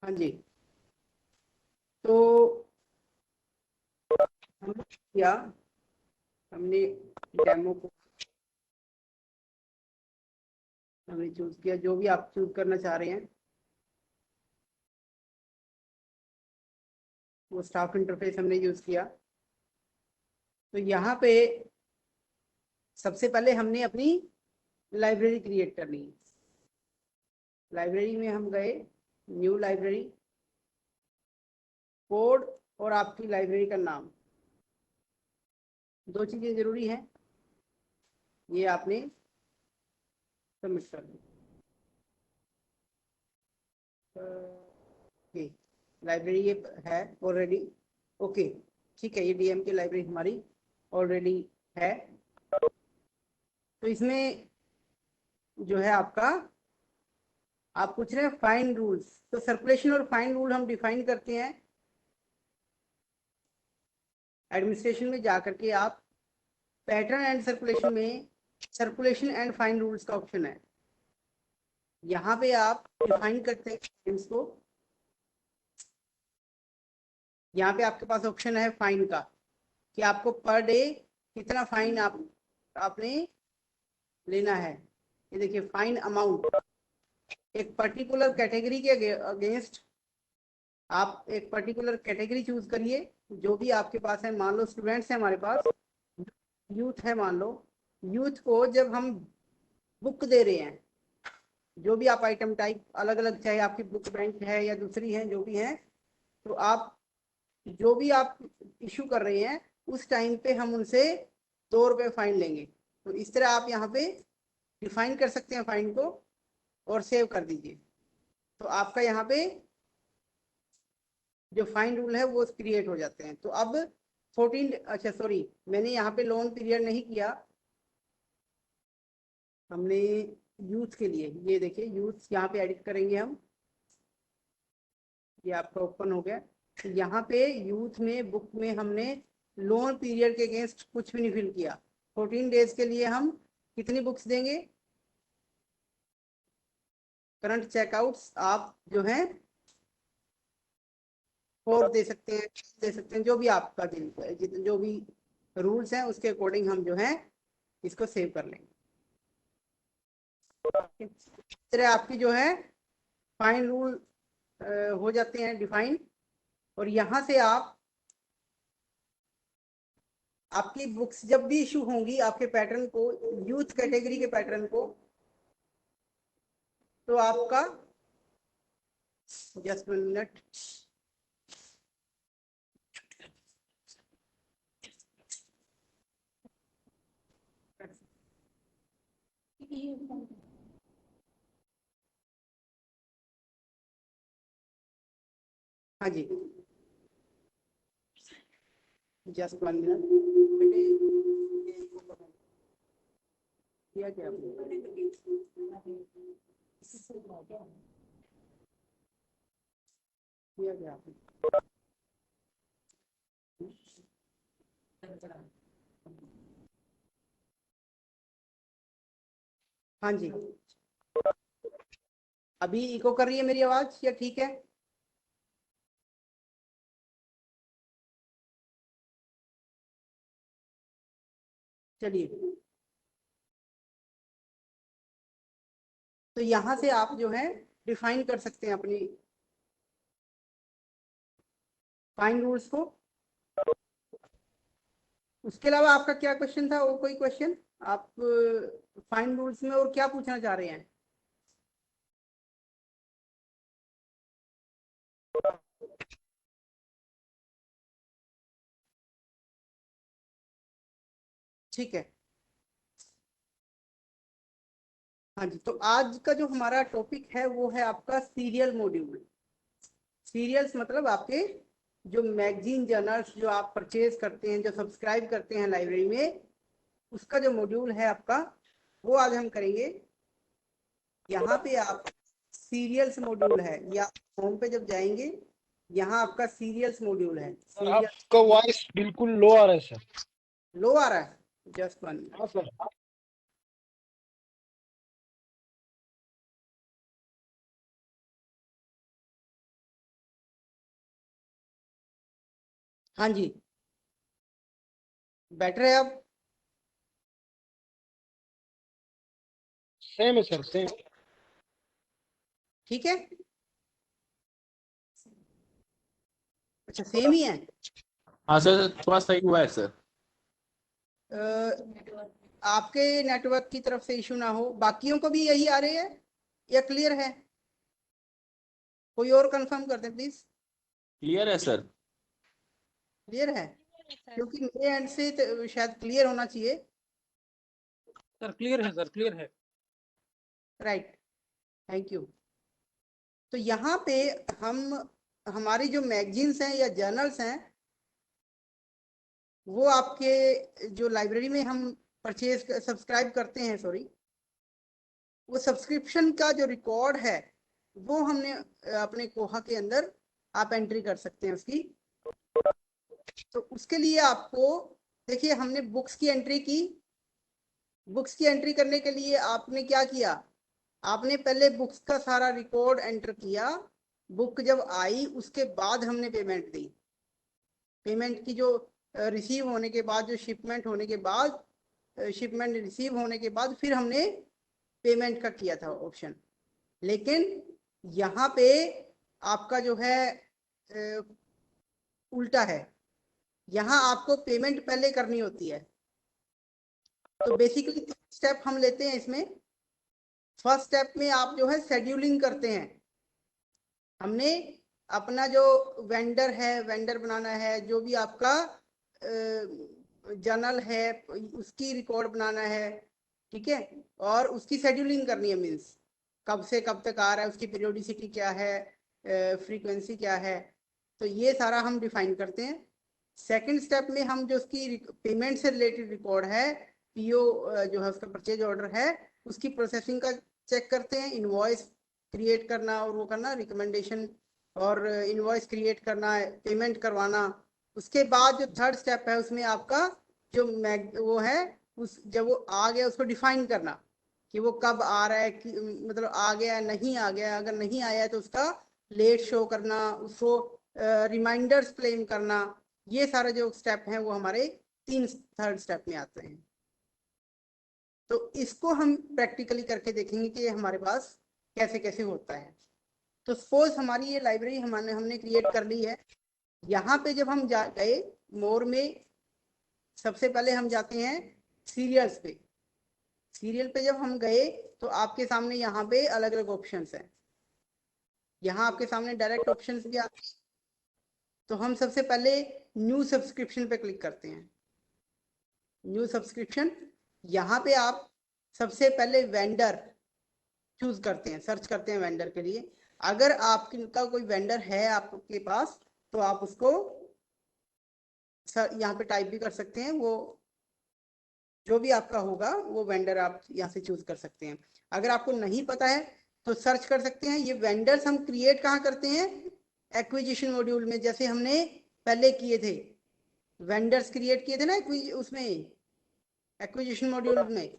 हाँ जी। तो हमने किया, हमने डेमो को हमने चूज किया, जो भी आप चूज करना चाह रहे हैं वो स्टाफ इंटरफेस हमने यूज किया। तो यहाँ पे सबसे पहले हमने अपनी लाइब्रेरी क्रिएट करनी है। लाइब्रेरी में हम गए, न्यू लाइब्रेरी, कोड और आपकी लाइब्रेरी का नाम, दो चीजें जरूरी हैं, ये आपने सबमिट कर दी। ओके, लाइब्रेरी ये है ऑलरेडी। ओके, ठीक है, ये डीएम की लाइब्रेरी हमारी ऑलरेडी है। तो इसमें जो है आपका, आप पूछ रहे हैं फाइन रूल्स, तो सर्कुलेशन और फाइन रूल हम डिफाइन करते हैं एडमिनिस्ट्रेशन में जाकर के। आप पैटर्न एंड सर्कुलेशन में सर्कुलेशन एंड फाइन रूल्स का ऑप्शन है, यहाँ पे आप डिफाइन करते हैं इसको। यहाँ पे आपके पास ऑप्शन है फाइन का, कि आपको पर डे कितना फाइन आपने लेना है। ये देखिए फाइन अमाउंट, एक पर्टिकुलर कैटेगरी के अगेंस्ट आप एक पर्टिकुलर कैटेगरी चूज करिए, जो भी आपके पास है। मान लो स्टूडेंट्स है हमारे पास, यूथ है मान लो, यूथ को जब हम बुक दे रहे हैं, जो भी आप आइटम टाइप अलग अलग, चाहे आपकी बुक बैंक है या दूसरी है, जो भी है, तो आप जो भी आप इशू कर रहे हैं उस टाइम पे हम उनसे 2 रुपये फाइन लेंगे। तो इस तरह आप यहाँ पे डिफाइन कर सकते हैं फाइन को, और सेव कर दीजिए। तो आपका यहाँ पे जो फाइन रूल है वो क्रिएट हो जाते हैं। तो अब 14, अच्छा सॉरी, मैंने यहाँ पे लोन पीरियड नहीं किया, हमने यूथ के लिए, ये देखिए यूथ यहाँ पे एडिट करेंगे हम, ये आपका ओपन हो गया। तो यहाँ पे यूथ में बुक में हमने लोन पीरियड के अगेंस्ट कुछ भी नहीं फिल किया। 14 डेज के लिए हम कितनी बुक्स देंगे, करंट चेकआउट्स आप जो है 4 दे सकते हैं, दे सकते हैं, जो भी आपका जो भी रूल्स हैं उसके अकॉर्डिंग हम जो है इसको सेव कर लेंगे। इस तरह आपकी जो है फाइन रूल हो जाते हैं डिफाइन। और यहाँ से आप आपकी बुक्स जब भी इशू होंगी आपके पैटर्न को, यूथ कैटेगरी के पैटर्न को, तो आपका जस्ट मिनट, हाँ जी, जस्ट 1 मिनट बेटे, किया क्या आपने, किया क्या आपने? हाँ जी, अभी इको कर रही है मेरी आवाज या ठीक है? चलिए, तो यहाँ से आप जो है डिफाइन कर सकते हैं अपनी फाइन रूल्स को। उसके अलावा आपका क्या क्वेश्चन था, और कोई क्वेश्चन आप फाइन रूल्स में और क्या पूछना चाह रहे हैं? ठीक है, हाँ जी। तो आज का जो हमारा टॉपिक है वो है आपका सीरियल मॉड्यूल। सीरियल्स मतलब आपके जो मैगजीन जर्नल्स जो आप परचेज करते हैं, जो सब्सक्राइब करते हैं लाइब्रेरी में, उसका जो मॉड्यूल है आपका, वो आज हम करेंगे। यहाँ पे आप सीरियल्स मॉड्यूल है, या होम पे जब जाएंगे, यहाँ आपका सीरियल्स मॉड्यूल है। सर सीरियल आपका वॉइस बिल्कुल लो आ रहा है सर। लो आ रहा है, जस्ट 1 मिनट। हाँ सर। हाँ जी, बेटर है अब? सेम है सर, सेम। ठीक है, अच्छा सेम ही है। हाँ सर, थोड़ा सही हुआ है सर। आपके नेटवर्क की तरफ से इशू ना हो, बाकियों को भी यही आ रही है या क्लियर है? कोई और कंफर्म कर दे प्लीज। क्लियर है सर। क्लियर है, क्योंकि मेरे एंड से तो शायद क्लियर होना चाहिए। सर क्लियर है सर, क्लियर है। Right, thank you. तो यहाँ पे हम हमारी जो मैगजीन्स हैं या जर्नल्स हैं वो आपके जो लाइब्रेरी में हम परचेज सब्सक्राइब करते हैं, सॉरी, वो सब्सक्रिप्शन का जो रिकॉर्ड है वो हमने अपने कोहा के अंदर आप एंट्री कर सकते हैं उसकी। तो उसके लिए आपको देखिए, हमने बुक्स की एंट्री की। बुक्स की एंट्री करने के लिए आपने क्या किया, आपने पहले बुक्स का सारा रिकॉर्ड एंटर किया। बुक जब आई उसके बाद हमने पेमेंट दी। पेमेंट की जो रिसीव होने के बाद, जो शिपमेंट होने के बाद, शिपमेंट रिसीव होने के बाद फिर हमने पेमेंट का किया था ऑप्शन। लेकिन यहाँ पे आपका जो है उल्टा है, यहाँ आपको पेमेंट पहले करनी होती है। तो बेसिकली स्टेप हम लेते हैं इसमें। फर्स्ट स्टेप में आप जो है शेड्यूलिंग करते हैं। हमने अपना जो वेंडर है, वेंडर बनाना है, जो भी आपका जर्नल है उसकी रिकॉर्ड बनाना है, ठीक है, और उसकी शेड्यूलिंग करनी है। मीन्स कब से कब तक आ रहा है, उसकी पीरियोडिसिटी क्या है, फ्रीक्वेंसी क्या है, तो ये सारा हम डिफाइन करते हैं। सेकंड स्टेप में हम जो उसकी पेमेंट से रिलेटेड रिकॉर्ड है, पीओ जो है उसका परचेज ऑर्डर है, उसकी प्रोसेसिंग का चेक करते हैं। इनवॉइस क्रिएट करना और वो करना, रिकमेंडेशन और इनवॉइस क्रिएट करना, पेमेंट करवाना। उसके बाद जो थर्ड स्टेप है उसमें आपका जो वो है, उस जब वो आ गया उसको डिफाइन करना कि वो कब आ रहा है, कि मतलब आ गया नहीं आ गया, अगर नहीं आया है तो उसका लेट शो करना, उसको रिमाइंडर्स क्लेम करना। ये सारे जो स्टेप हैं वो हमारे थर्ड स्टेप में आते हैं। तो इसको हम प्रैक्टिकली करके देखेंगे कि हमारे पास कैसे कैसे होता है। तो सपोज हमारी ये लाइब्रेरी हमने क्रिएट कर ली है। यहाँ पे जब हम गए मोर में, सबसे पहले हम जाते हैं सीरियल्स पे। सीरियल पे जब हम गए तो आपके सामने यहाँ पे अलग अलग ऑप्शंस हैं। यहाँ आपके सामने डायरेक्ट ऑप्शंस भी आते हैं। तो हम सबसे पहले न्यू सब्सक्रिप्शन पे क्लिक करते हैं। न्यू सब्सक्रिप्शन, यहाँ पे आप सबसे पहले वेंडर चूज करते हैं, सर्च करते हैं वेंडर के लिए। अगर आपका कोई वेंडर है आपके पास तो आप उसको यहाँ पे टाइप भी कर सकते हैं। वो जो भी आपका होगा वो वेंडर आप यहाँ से चूज कर सकते हैं। अगर आपको नहीं पता है तो सर्च कर सकते हैं। ये वेंडर्स हम क्रिएट कहाँ करते हैं, एक्विजिशन मॉड्यूल में, जैसे हमने पहले किए थे। वेंडर्स क्रिएट किए थे ना उसमें एक्विजिशन मॉड्यूल में,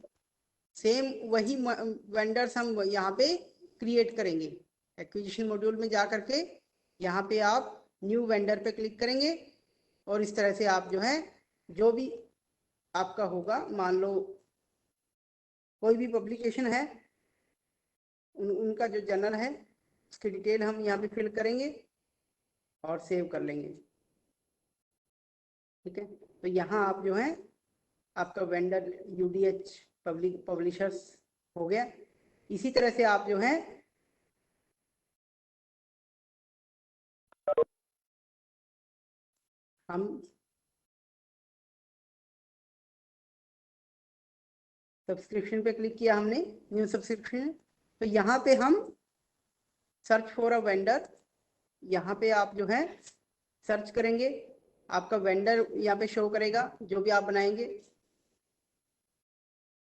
सेम वही वेंडर्स हम यहाँ पे क्रिएट करेंगे। एक्विजिशन मॉड्यूल में जा करके यहाँ पे आप न्यू वेंडर पे क्लिक करेंगे और इस तरह से आप जो है जो भी आपका होगा, मान लो कोई भी पब्लिकेशन है, उनका जो जर्नल है उसकी डिटेल हम यहाँ पे फिल करेंगे और सेव कर लेंगे। ठीक है, तो यहाँ आप जो है आपका वेंडर यूडीएच पब्लिशर्स हो गया। इसी तरह से आप जो है हम सब्सक्रिप्शन पे क्लिक किया हमने, न्यू सब्सक्रिप्शन। तो यहाँ पे हम सर्च फॉर अ वेंडर, यहाँ पे आप जो है सर्च करेंगे, आपका वेंडर यहाँ पे शो करेगा जो भी आप बनाएंगे।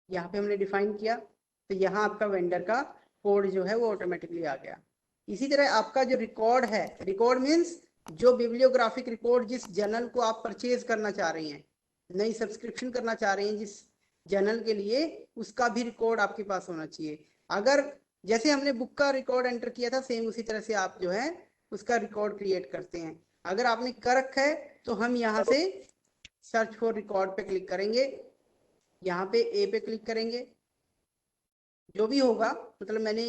यहाँ पे हमने डिफाइन किया तो यहाँ आपका वेंडर का कोड जो है वो ऑटोमेटिकली आ गया। इसी तरह आपका जो रिकॉर्ड है, रिकॉर्ड मीन्स जो बिब्लियोग्राफिक रिकॉर्ड, जिस जर्नल को आप परचेज करना चाह रही हैं, नई सब्सक्रिप्शन करना चाह रही हैं जिस जर्नल के लिए, उसका भी रिकॉर्ड आपके पास होना चाहिए। अगर जैसे हमने बुक का रिकॉर्ड एंटर किया था, सेम उसी तरह से आप जो है उसका रिकॉर्ड क्रिएट करते हैं। अगर आपने कर रखा है तो हम यहाँ से सर्च फॉर रिकॉर्ड पे क्लिक करेंगे, यहाँ पे ए पे क्लिक करेंगे, जो भी होगा, मतलब मैंने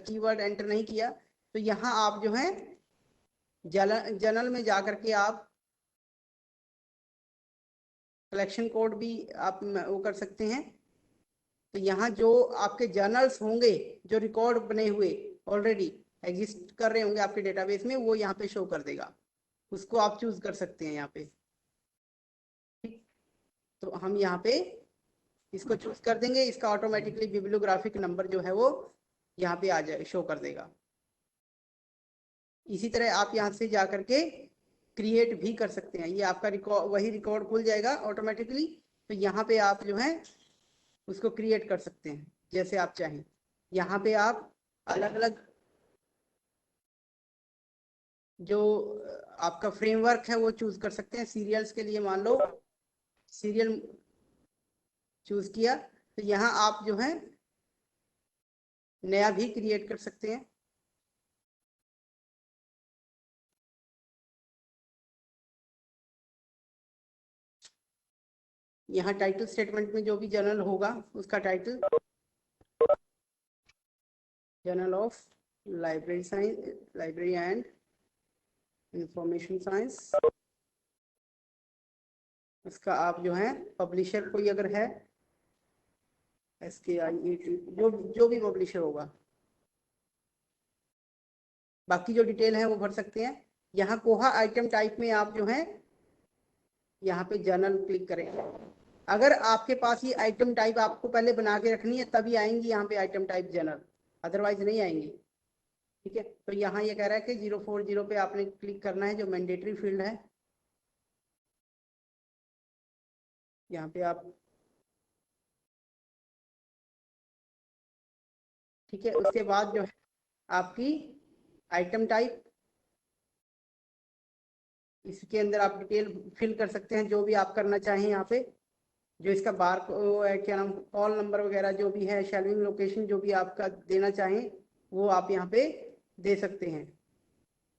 कीवर्ड एंटर नहीं किया, तो यहाँ आप जो है जर्नल में जाकर के आप कलेक्शन कोड भी आप वो कर सकते हैं। तो यहाँ जो आपके जर्नल्स होंगे, जो रिकॉर्ड बने हुए ऑलरेडी एग्जिस्ट कर रहे होंगे आपके डेटाबेस में, वो यहाँ पे शो कर देगा, उसको आप चूज कर सकते हैं यहाँ पे। तो हम यहाँ पे इसको चूज कर देंगे, इसका ऑटोमेटिकली बिब्लियोग्राफिक नंबर जो है वो यहाँ पे आ जाए, शो कर देगा। इसी तरह आप यहाँ से जा करके क्रिएट भी कर सकते हैं, ये आपका रिकॉर्ड, वही रिकॉर्ड खुल जाएगा ऑटोमेटिकली। तो यहाँ पे आप जो है उसको क्रिएट कर सकते हैं जैसे आप चाहें। यहाँ पे आप अलग अलग जो आपका फ्रेमवर्क है वो चूज कर सकते हैं। सीरियल्स के लिए मान लो सीरियल चूज किया, तो यहाँ आप जो है नया भी क्रिएट कर सकते हैं। यहाँ टाइटल स्टेटमेंट में जो भी जर्नल होगा उसका title journal of library science, library and information science. इसका आप जो है पब्लिशर कोई अगर है SKIET, जो भी पब्लिशर होगा, बाकी जो डिटेल है वो भर सकते हैं। यहाँ कोहा आइटम टाइप में आप जो है यहाँ पे जर्नल क्लिक करेंगे। अगर आपके पास ये आइटम टाइप आपको पहले बना के रखनी है तभी आएंगी यहाँ पे आइटम टाइप जर्नल, अदरवाइज नहीं आएंगी। ठीक है, तो यहाँ ये कह रहा है कि 040 पे आपने क्लिक करना है, जो मैंडेटरी फील्ड है। यहाँ पे आप, ठीक है, उसके बाद जो है आपकी आइटम टाइप, इसके अंदर आप डिटेल फिल कर सकते हैं जो भी आप करना चाहें। यहाँ पे जो इसका बार क्या नाम, कॉल नंबर वगैरह जो भी है, शेल्विंग लोकेशन जो भी आपका देना चाहें वो आप यहाँ पे दे सकते हैं।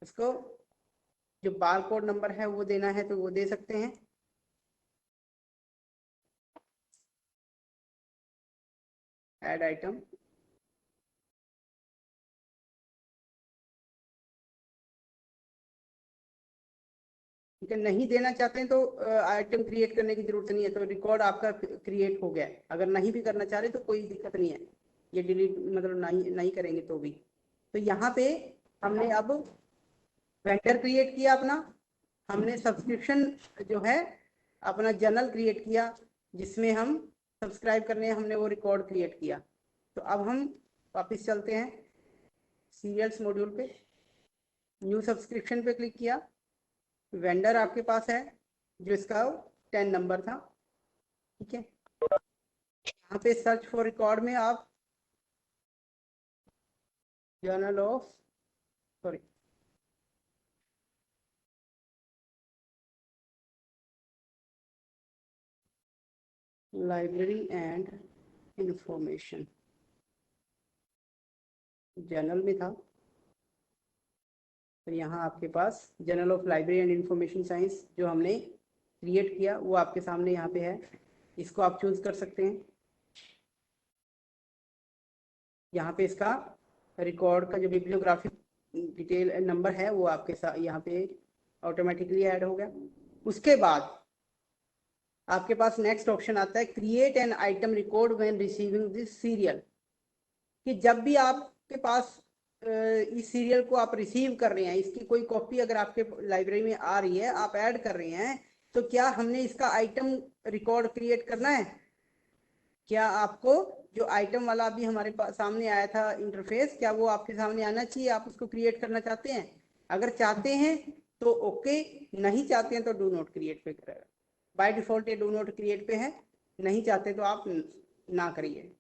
इसको जो बार कोड नंबर है वो देना है तो वो दे सकते हैं। ऐड आइटम, ठीक है, नहीं देना चाहते हैं तो आइटम क्रिएट करने की जरूरत नहीं है, तो रिकॉर्ड आपका क्रिएट हो गया है। अगर नहीं भी करना चाह रहे तो कोई दिक्कत नहीं है, ये डिलीट मतलब नहीं करेंगे तो भी। तो यहाँ पे हमने अब वेंडर क्रिएट किया अपना, हमने सब्सक्रिप्शन जो है अपना जर्नल क्रिएट किया जिसमें हम सब्सक्राइब करने हमने वो रिकॉर्ड क्रिएट किया। तो अब हम वापस चलते हैं सीरियल्स मॉड्यूल पे, न्यू सब्सक्रिप्शन पे क्लिक किया, वेंडर आपके पास है जो इसका 10 नंबर था। ठीक है, यहाँ पे सर्च फॉर रिकॉर्ड में आप journal of sorry library and information journal में था, तो यहाँ आपके पास journal of library and information science जो हमने क्रिएट किया वो आपके सामने यहाँ पे है। इसको आप चूज कर सकते हैं। यहाँ पे इसका रिकॉर्ड का जो बिब्लियोग्राफिक डिटेल नंबर है वो आपके साथ यहाँ पे ऑटोमेटिकली ऐड हो गया। उसके बाद आपके पास नेक्स्ट ऑप्शन आता है create an item record when receiving this serial, कि जब भी आपके पास इस सीरियल को आप रिसीव कर रहे हैं, इसकी कोई कॉपी अगर आपके लाइब्रेरी में आ रही है, आप ऐड कर रहे हैं, तो क्या हमने इसका आइटम रिकॉर्ड क्रिएट करना है? क्या आपको जो आइटम वाला अभी हमारे पास सामने आया था इंटरफेस, क्या वो आपके सामने आना चाहिए? आप उसको क्रिएट करना चाहते हैं? अगर चाहते हैं तो ओके, नहीं चाहते हैं तो डू नॉट क्रिएट पे करेगा। बाय डिफॉल्ट ये डू नॉट क्रिएट पे है, नहीं चाहते तो आप ना करिए।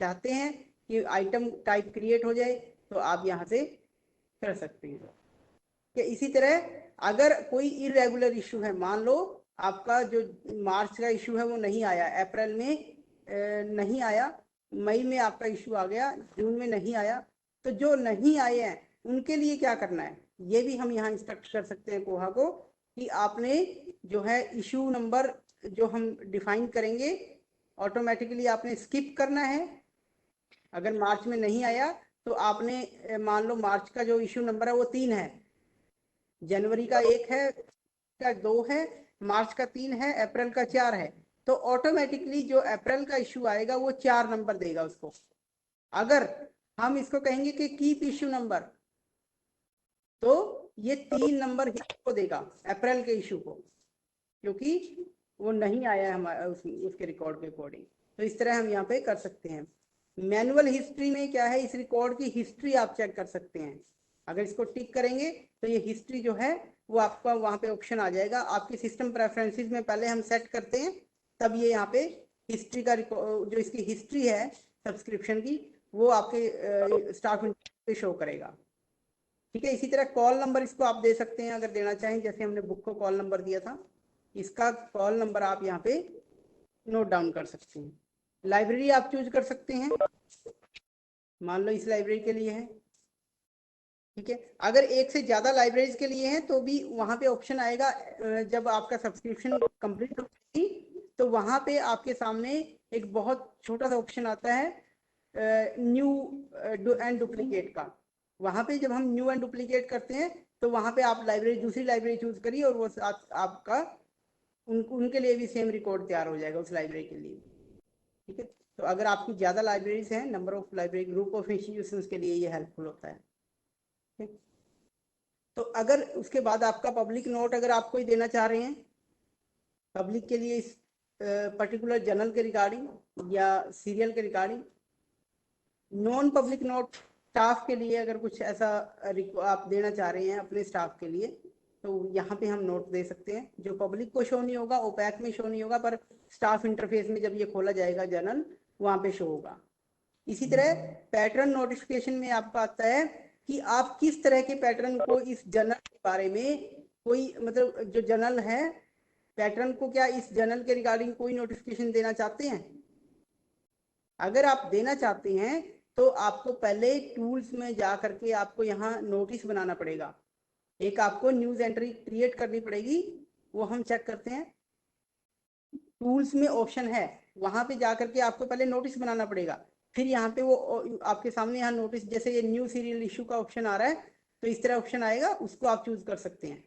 चाहते हैं कि आइटम टाइप क्रिएट हो जाए तो आप यहाँ से कर सकते हैं। कि इसी तरह अगर कोई इरेगुलर इशू है, मान लो आपका जो मार्च का इशू है वो नहीं आया, अप्रैल में नहीं आया, मई में आपका इशू आ गया, जून में नहीं आया, तो जो नहीं आए हैं उनके लिए क्या करना है? ये भी हम यहाँ इंस्ट्रक्ट कर सकते हैं कोहा को कि आपने जो है इशू नंबर जो हम डिफाइन करेंगे ऑटोमेटिकली आपने स्किप करना है। अगर मार्च में नहीं आया तो आपने मान लो मार्च का जो इशू नंबर है वो 3 है, जनवरी का 1 है, का 2 है, मार्च का 3 है, अप्रैल का 4 है, तो ऑटोमेटिकली जो अप्रैल का इशू आएगा वो 4 नंबर देगा उसको। अगर हम इसको कहेंगे कि कीप इशू नंबर, तो ये 3 नंबर को देगा अप्रैल के इशू को, क्योंकि वो नहीं आया है हमारा उसके रिकॉर्ड के अकॉर्डिंग। तो इस तरह हम यहाँ पे कर सकते हैं। मैनुअल हिस्ट्री में क्या है, इस रिकॉर्ड की हिस्ट्री आप चेक कर सकते हैं। अगर इसको टिक करेंगे तो ये हिस्ट्री जो है वो आपका वहाँ पे ऑप्शन आ जाएगा। आपके सिस्टम प्रेफरेंसेस में पहले हम सेट करते हैं, तब ये यहाँ पे हिस्ट्री का जो इसकी हिस्ट्री है सब्सक्रिप्शन की वो आपके स्टाफ पे शो करेगा। ठीक है, इसी तरह कॉल नंबर इसको आप दे सकते हैं अगर देना चाहें, जैसे हमने बुक को कॉल नंबर दिया था, इसका कॉल नंबर आप यहाँ पे नोट डाउन कर सकते हैं। लाइब्रेरी आप चूज कर सकते हैं, मान लो इस लाइब्रेरी के लिए है, ठीक है। अगर एक से ज्यादा लाइब्रेरीज के लिए हैं तो भी वहां पे ऑप्शन आएगा, जब आपका सब्सक्रिप्शन कंप्लीट होगी तो वहां पे आपके सामने एक बहुत छोटा सा ऑप्शन आता है न्यू एंड डुप्लीकेट का। वहां पे जब हम न्यू एंड डुप्लीकेट करते हैं तो वहां पे आप लाइब्रेरी दूसरी लाइब्रेरी चूज करिए और वो आपका उनके लिए भी सेम रिकॉर्ड तैयार हो जाएगा उस लाइब्रेरी के लिए। ठीक है, तो अगर आपकी ज्यादा लाइब्रेरीज हैं, number of library, group of institutions के लिए ये हेल्पफुल होता है। ठीक, तो अगर उसके बाद आपका पब्लिक नोट अगर आप कोई देना चाह रहे हैं पब्लिक के लिए इस पर्टिकुलर जर्नल के रिगार्डिंग या सीरियल के regarding, non public note staff के लिए अगर कुछ ऐसा आप देना चाह रहे हैं अपने स्टाफ के लिए, तो यहाँ पे हम नोट दे सकते हैं जो पब्लिक को शो नहीं होगा, ओपैक में शो नहीं होगा, पर स्टाफ इंटरफेस में जब ये खोला जाएगा जर्नल वहाँ पे शो होगा। इसी तरह पैटर्न नोटिफिकेशन में आपका आता है कि आप किस तरह के पैटर्न को इस जर्नल के बारे में, कोई मतलब जो जर्नल है पैटर्न को क्या इस जर्नल के रिगार्डिंग कोई नोटिफिकेशन देना चाहते हैं। अगर आप देना चाहते हैं तो आपको पहले टूल्स में जा करके आपको यहाँ नोटिस बनाना पड़ेगा, एक आपको न्यूज एंट्री क्रिएट करनी पड़ेगी, वो हम चेक करते हैं। टूल्स में ऑप्शन है, वहां पे जाकर के आपको पहले नोटिस बनाना पड़ेगा, फिर यहाँ पे वो आपके सामने यहाँ नोटिस, जैसे ये न्यू सीरियल इशू का ऑप्शन आ रहा है तो इस तरह ऑप्शन आएगा, उसको आप चूज कर सकते हैं।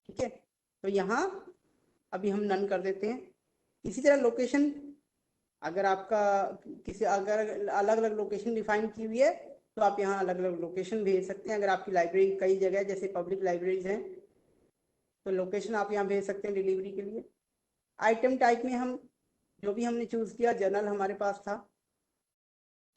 ठीक है, तो यहाँ अभी हम नन कर देते हैं। इसी तरह लोकेशन, अगर आपका किसी अगर अलग अलग लोकेशन डिफाइन की हुई है तो आप यहाँ अलग अलग लोकेशन भेज सकते हैं। अगर आपकी लाइब्रेरी कई जगह जैसे पब्लिक लाइब्रेरीज हैं तो लोकेशन आप यहाँ भेज सकते हैं डिलीवरी के लिए। आइटम टाइप में हम जो भी हमने चूज किया, जर्नल हमारे पास था,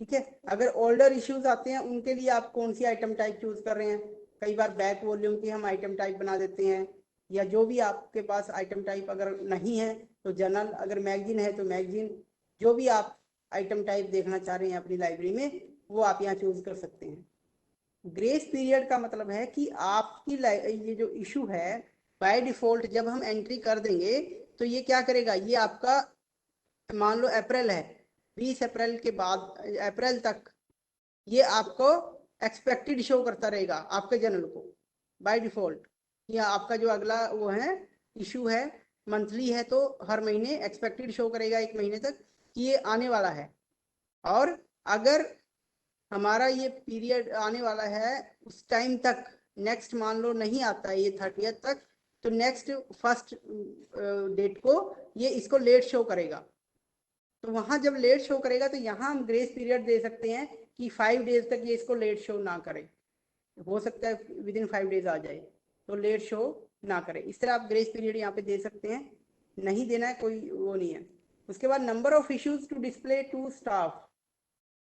ठीक है। अगर ओल्डर इश्यूज आते हैं उनके लिए आप कौन सी आइटम टाइप चूज कर रहे हैं, कई बार बैक वॉल्यूम की हम आइटम टाइप बना देते हैं, या जो भी आपके पास आइटम टाइप अगर नहीं है तो जर्नल, अगर मैगजीन है तो मैगजीन, जो भी आप आइटम टाइप देखना चाह रहे हैं अपनी लाइब्रेरी में वो आप यहाँ चूज कर सकते हैं। ग्रेस पीरियड का मतलब है कि आपकी ये जो इशू है बाय डिफॉल्ट जब हम एंट्री कर देंगे तो ये क्या करेगा, ये आपका मान लो अप्रैल है, 20 अप्रैल के बाद अप्रैल तक ये आपको एक्सपेक्टेड शो करता रहेगा आपके जर्नल को बाय डिफॉल्ट। या आपका जो अगला वो है इशू है मंथली है तो हर महीने एक्सपेक्टेड शो करेगा 1 महीने तक कि ये आने वाला है। और अगर हमारा ये पीरियड आने वाला है उस टाइम तक, नेक्स्ट मान लो नहीं आता है ये 30th तक, तो नेक्स्ट फर्स्ट डेट को ये इसको लेट शो करेगा। तो वहां जब लेट शो करेगा तो यहाँ हम ग्रेस पीरियड दे सकते हैं कि 5 डेज तक ये इसको लेट शो ना करे, हो सकता है विद इन 5 डेज आ जाए तो लेट शो ना करे। इस तरह आप ग्रेस पीरियड यहाँ पे दे सकते हैं, नहीं देना है कोई वो नहीं है। उसके बाद number of issues to display to staff,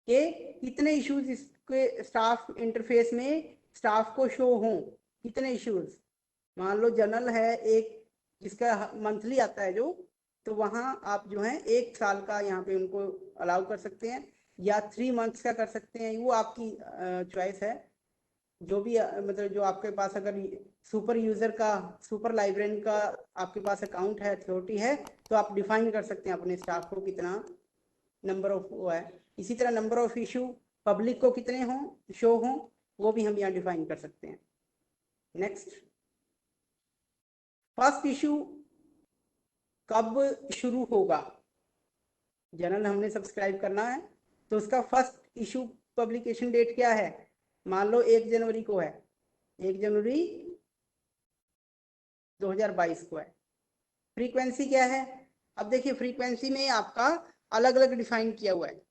के कितने इश्यूज इसके स्टाफ इंटरफेस में स्टाफ को शो हों, कितने इश्यूज, मान लो जर्नल है एक जिसका मंथली आता है जो, तो वहाँ आप जो है 1 साल का यहाँ पे उनको अलाउ कर सकते हैं या 3 मंथ्स का कर सकते हैं, वो आपकी चॉइस है। जो भी मतलब जो आपके पास अगर सुपर यूजर का, सुपर लाइब्रेरियन का आपके पास अकाउंट है, अथॉरिटी है, तो आप डिफाइन कर सकते हैं अपने स्टाफ को कितना नंबर ऑफ वो है। इसी तरह नंबर ऑफ इशू पब्लिक को कितने हों शो हों, वो भी हम यहाँ डिफाइन कर सकते हैं। नेक्स्ट, फर्स्ट इशू कब शुरू होगा। जर्नल हमने सब्सक्राइब करना है तो उसका फर्स्ट इशू पब्लिकेशन डेट क्या है, मान लो 1 जनवरी को है, 1 जनवरी 2022 को है। फ्रीक्वेंसी क्या है, अब देखिए फ्रीक्वेंसी में आपका अलग अलग डिफाइन किया हुआ है।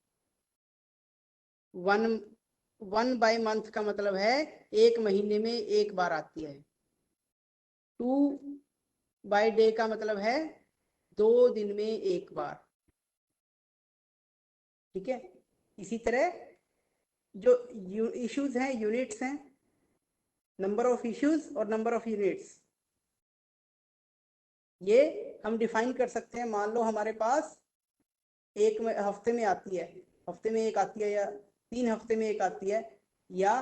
1 बाय मंथ का मतलब है 1 महीने में 1 बार आती है। 2 बाय डे का मतलब है 2 दिन में 1 बार। ठीक है, इसी तरह जो इश्यूज हैं, यूनिट्स हैं, नंबर ऑफ इश्यूज और नंबर ऑफ यूनिट्स, ये हम डिफाइन कर सकते हैं। मान लो हमारे पास एक हफ्ते में आती है, हफ्ते में एक आती है, या 3 हफ्ते में एक आती है, या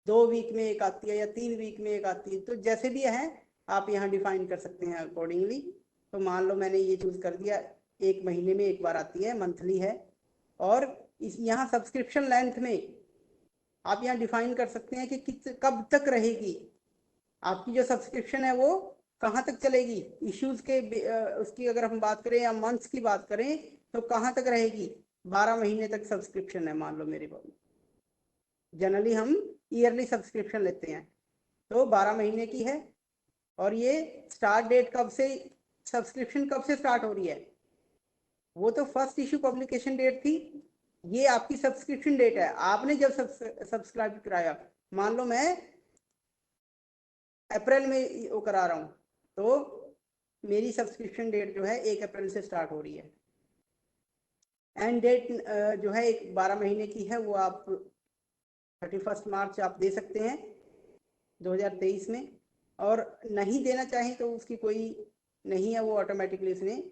2 वीक में एक आती है, या 3 वीक में एक आती है। तो जैसे भी है आप यहाँ डिफाइन कर सकते हैं अकॉर्डिंगली। तो मान लो मैंने ये चूज कर दिया, 1 महीने में 1 बार आती है, मंथली है। और इस यहाँ सब्सक्रिप्शन लेंथ में आप यहाँ डिफाइन कर सकते हैं कि कब तक रहेगी आपकी जो सब्सक्रिप्शन है, वो कहाँ तक चलेगी। इश्यूज के उसकी अगर हम बात करें या मंथ्स की बात करें तो कहाँ तक रहेगी, 12 महीने तक सब्सक्रिप्शन है मान लो मेरे पास। जनरली हम ईयरली सब्सक्रिप्शन लेते हैं, तो 12 महीने की है। और ये स्टार्ट डेट कब से, सब्सक्रिप्शन कब से स्टार्ट हो रही है, वो तो फर्स्ट इशू पब्लिकेशन डेट थी, ये आपकी सब्सक्रिप्शन डेट है। आपने जब सब्सक्राइब कराया, मान लो मैं अप्रैल में वो करा रहा हूँ, तो मेरी सब्सक्रिप्शन डेट जो है 1 अप्रैल से स्टार्ट हो रही है। एंड डेट जो है 12 महीने की है, वो आप 31 मार्च आप दे सकते हैं 2023 में। और नहीं देना चाहें तो उसकी कोई नहीं है, वो ऑटोमेटिकली उसने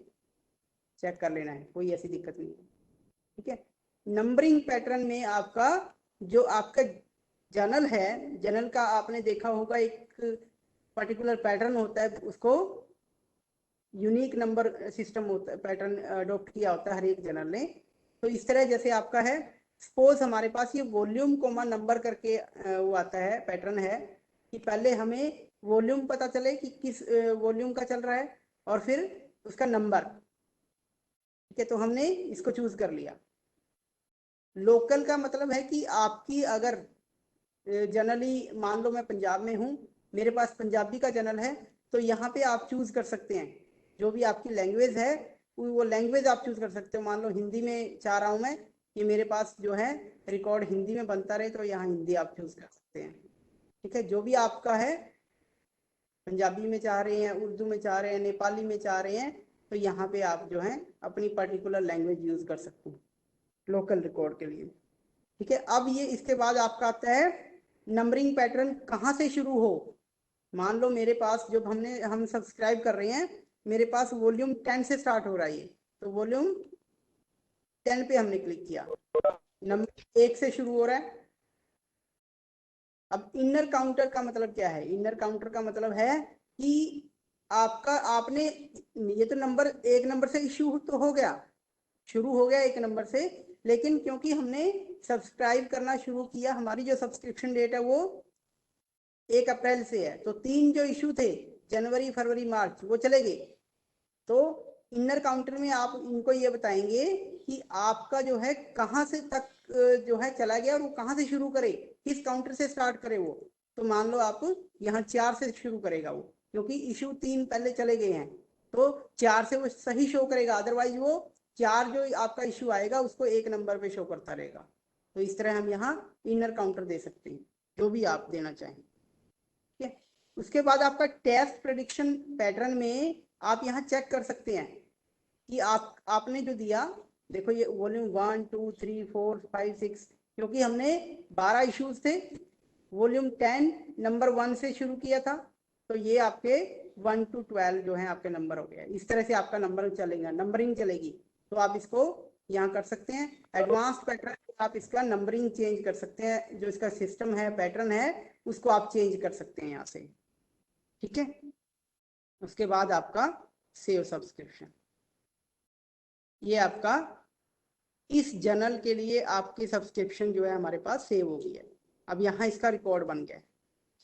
चेक कर लेना है, कोई ऐसी दिक्कत नहीं है। ठीक है, नंबरिंग पैटर्न में आपका जो आपका जर्नल है, जर्नल का आपने देखा होगा एक पर्टिकुलर पैटर्न होता है, उसको यूनिक नंबर सिस्टम होता है, पैटर्न अडॉप्ट किया होता है हर एक जर्नल ने। तो इस तरह जैसे आपका है, सपोज हमारे पास ये वॉल्यूम कोमा नंबर करके वो आता है, पैटर्न है कि पहले हमें वॉल्यूम पता चले कि किस वॉल्यूम का चल रहा है, और फिर उसका नंबर। ठीक है, तो हमने इसको चूज कर लिया। लोकल का मतलब है कि आपकी अगर जनरली मान लो मैं पंजाब में हूँ, मेरे पास पंजाबी का जनरल है, तो यहाँ पे आप चूज कर सकते हैं जो भी आपकी लैंग्वेज है, वो लैंग्वेज आप चूज कर सकते हो। मान लो हिंदी में चाह रहा हूँ मैं कि मेरे पास जो है रिकॉर्ड हिंदी में बनता रहे, तो यहाँ हिंदी आप चूज कर सकते हैं। ठीक है, जो भी आपका है, पंजाबी में चाह रहे हैं, उर्दू में चाह रहे हैं, नेपाली में चाह रहे हैं, तो यहाँ पे आप जो है अपनी पर्टिकुलर लैंग्वेज यूज कर सकते हैं लोकल रिकॉर्ड के लिए। ठीक है, अब ये इसके बाद आपका आता है नंबरिंग पैटर्न कहाँ से शुरू हो। मान लो मेरे पास जब हम सब्सक्राइब कर रहे हैं, मेरे पास वॉल्यूम 10 से स्टार्ट हो रहा है, तो वॉल्यूम 10 पे हमने क्लिक किया, नंबर 1 से शुरू हो रहा है। अब इनर काउंटर का मतलब क्या है, इनर काउंटर का मतलब है कि आपका आपने ये तो नंबर 1 नंबर से इशू तो हो गया, शुरू हो गया 1 नंबर से, लेकिन क्योंकि हमने सब्सक्राइब करना शुरू किया, हमारी जो सब्सक्रिप्शन डेट है वो 1 अप्रैल से है, तो 3 जो इशू थे जनवरी फरवरी मार्च वो चले गए। तो इनर काउंटर में आप इनको ये बताएंगे कि आपका जो है कहाँ से तक जो है चला गया, और वो कहाँ से शुरू करे, किस काउंटर से स्टार्ट करे वो। तो मान लो आप यहाँ 4 से शुरू करेगा वो, क्योंकि इशू 3 पहले चले गए हैं, तो 4 से वो सही शो करेगा, अदरवाइज वो 4 जो आपका इशू आएगा उसको 1 नंबर पे शो करता रहेगा। तो इस तरह हम यहाँ इनर काउंटर दे सकते हैं, जो भी आप देना चाहें। ठीक है, उसके बाद आपका टेस्ट प्रेडिक्शन पैटर्न में आप यहाँ चेक कर सकते हैं कि आपने जो दिया, देखो ये वॉल्यूम 1 2 3 4 5 6, क्योंकि हमने 12 इश्यूज थे, वॉल्यूम 10 नंबर 1 से शुरू किया था, तो ये आपके 1 to 12 जो है आपके नंबर हो गया। इस तरह से आपका नंबर चलेगा, नंबरिंग चलेगी। तो आप इसको यहाँ कर सकते हैं। एडवांस्ड पैटर्न आप इसका नंबरिंग चेंज कर सकते हैं, जो इसका सिस्टम है, पैटर्न है, उसको आप चेंज कर सकते हैं यहाँ से। ठीक है, उसके बाद आपका सेव सब्सक्रिप्शन, ये आपका इस जर्नल के लिए आपकी सब्सक्रिप्शन जो है हमारे पास सेव हो गई है। अब यहाँ इसका रिकॉर्ड बन गया है,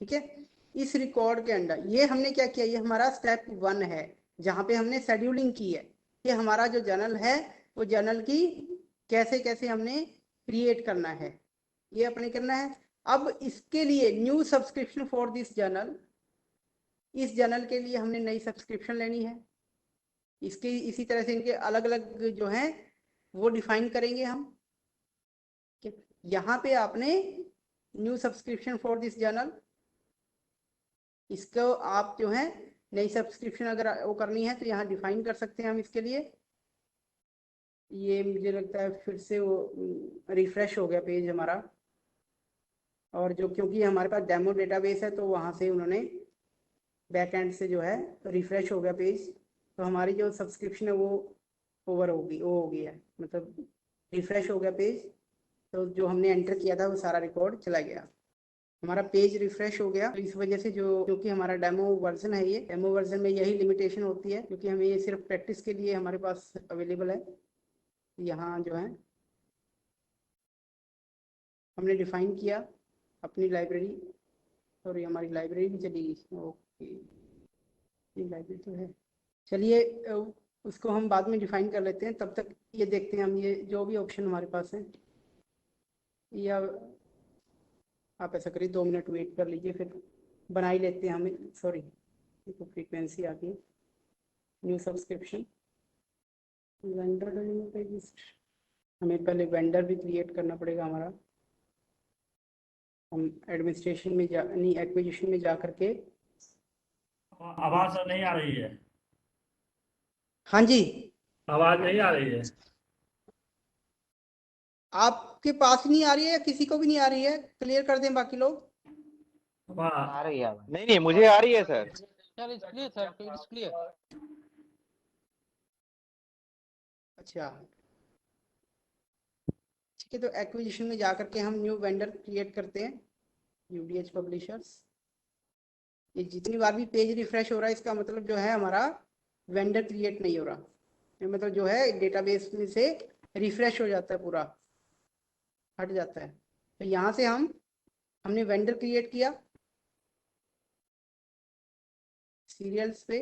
ठीक है। इस रिकॉर्ड के अंदर ये हमने क्या किया, ये हमारा स्टेप 1 है जहाँ पे हमने शेड्यूलिंग की है कि हमारा जो जर्नल है वो जर्नल की कैसे कैसे हमने क्रिएट करना है, ये अपने करना है। अब इसके लिए new subscription for this journal, इस जर्नल के लिए हमने नई सब्सक्रिप्शन लेनी है। इसके इसी तरह से इनके अलग अलग जो हैं वो डिफाइन करेंगे हम। यहाँ पे आपने new subscription for this journal, इसको आप जो है नई सब्सक्रिप्शन अगर वो करनी है तो यहाँ डिफाइन कर सकते हैं हम इसके लिए। ये मुझे लगता है फिर से वो रिफ्रेश हो गया पेज हमारा, और जो क्योंकि हमारे पास डेमो डेटाबेस है तो वहाँ से उन्होंने बैक एंड से जो है रिफ्रेश हो गया पेज, तो हमारी जो सब्सक्रिप्शन है वो ओवर होगी, वो हो गया है, मतलब रिफ्रेश हो गया पेज। तो जो हमने एंटर किया था वो सारा रिकॉर्ड चला गया, हमारा पेज रिफ्रेश हो गया। तो इस वजह से जो क्योंकि हमारा डेमो वर्जन है, ये डेमो वर्जन में यही लिमिटेशन होती है क्योंकि हमें ये सिर्फ प्रैक्टिस के लिए हमारे पास अवेलेबल है। यहाँ जो है हमने डिफाइन किया अपनी लाइब्रेरी, और ये हमारी लाइब्रेरी भी चली गई। ओके, ये लाइब्रेरी तो है, चलिए उसको हम बाद में डिफाइन कर लेते हैं। तब तक ये देखते हैं हम ये जो भी ऑप्शन हमारे पास है, या आप ऐसा करिए 2 मिनट वेट कर लीजिए, फिर बना ही लेते हैं हमें। सॉरी, तो फ्रीक्वेंसी आ गई, न्यू सब्सक्रिप्शन वेंडर, हमें पहले वेंडर भी क्रिएट करना पड़ेगा हमारा। हम एडमिनिस्ट्रेशन में जा नहीं, एक्विजिशन में जा करके, आवाज नहीं आ रही है। हाँ जी, आवाज नहीं आ रही है। आपके पास नहीं आ रही है या किसी को भी नहीं आ रही है? क्लियर कर दें बाकी लोग। आ रही है। नहीं नहीं, मुझे आ रही है sir. Sir, it's clear, sir. It's clear. अच्छा ठीक है, तो एक्विजिशन में जा करके हम न्यू वेंडर क्रिएट करते हैं, यूडीएच पब्लिशर्स। ये जितनी बार भी पेज रिफ्रेश हो रहा है इसका मतलब जो है हमारा वेंडर क्रिएट नहीं हो रहा, ये मतलब जो है डेटाबेस में से रिफ्रेश हो जाता है, पूरा हट जाता है। तो यहाँ से हमने वेंडर क्रिएट किया, सीरियल्स पे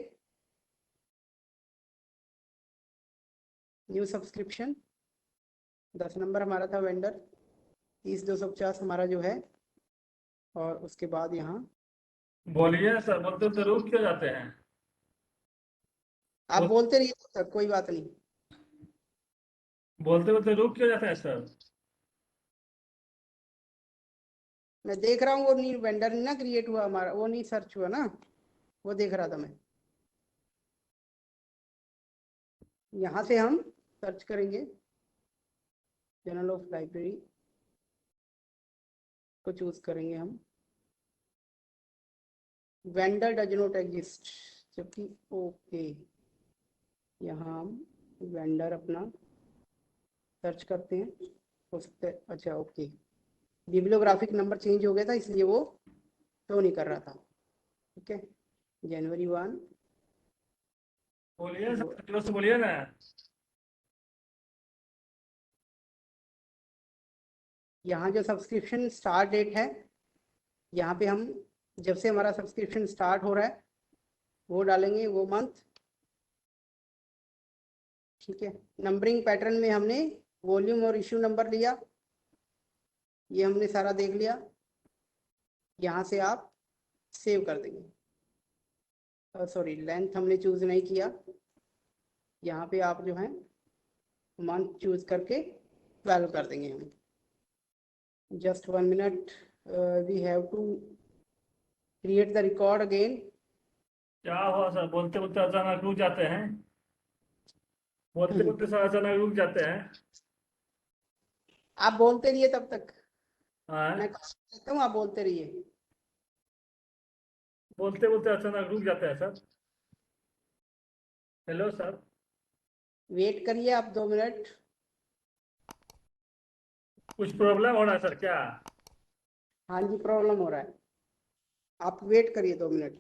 न्यू सब्सक्रिप्शन 10 नंबर हमारा था वेंडर, 30,250 हमारा जो है, और उसके बाद यहाँ बोलिए सर, बोलते तो रुक क्यों जाते हैं? आप बोलते रहिए सर, कोई बात नहीं। बोलते बोलते रुक क्यों जाते हैं सर? मैं देख रहा हूँ वो नहीं, वेंडर नहीं ना क्रिएट हुआ हमारा, वो नहीं सर्च हुआ ना, वो देख रहा था मैं। यहाँ से हम सर्च करेंगे जर्नल ऑफ लाइब्रेरी को चूज करेंगे हम, वेंडर डज नॉट एग्जिस्ट, जबकि ओके यहाँ हम वेंडर अपना सर्च करते हैं, हो सकता है। अच्छा ओके, बिब्लियोग्राफिक नंबर चेंज हो गया था इसलिए वो शो नहीं कर रहा था। ठीक है, जनवरी 1, बोलिए सर, जोर से बोलिए ना। यहाँ जो सब्सक्रिप्शन स्टार्ट डेट है, यहाँ पे हम जब से हमारा सब्सक्रिप्शन स्टार्ट हो रहा है वो डालेंगे, वो मंथ। ठीक है, नंबरिंग पैटर्न में हमने वॉल्यूम और इश्यू नंबर लिया, ये हमने सारा देख लिया। यहाँ से आप सेव कर देंगे, सॉरी लेंथ हमने चूज नहीं किया, यहाँ पे आप जो है मंथ चूज करके 12 कर देंगे हम। Just 1 minute, we have to create the record again. क्या हुआ सर, बोलते बोलते अचानक रुक जाते हैं? बोलते बोलते सर अचानक रुक जाते हैं। आप बोलते रहिए तब तक, हाँ, मैं कहता हूँ आप बोलते रहिए। बोलते बोलते अचानक रुक जाते हैं सर। Hello sir. वेट करिए आप 2 मिनट। कुछ प्रॉब्लम हो रहा है सर क्या? हाँ जी, प्रॉब्लम हो रहा है, आप वेट करिए 2 मिनट।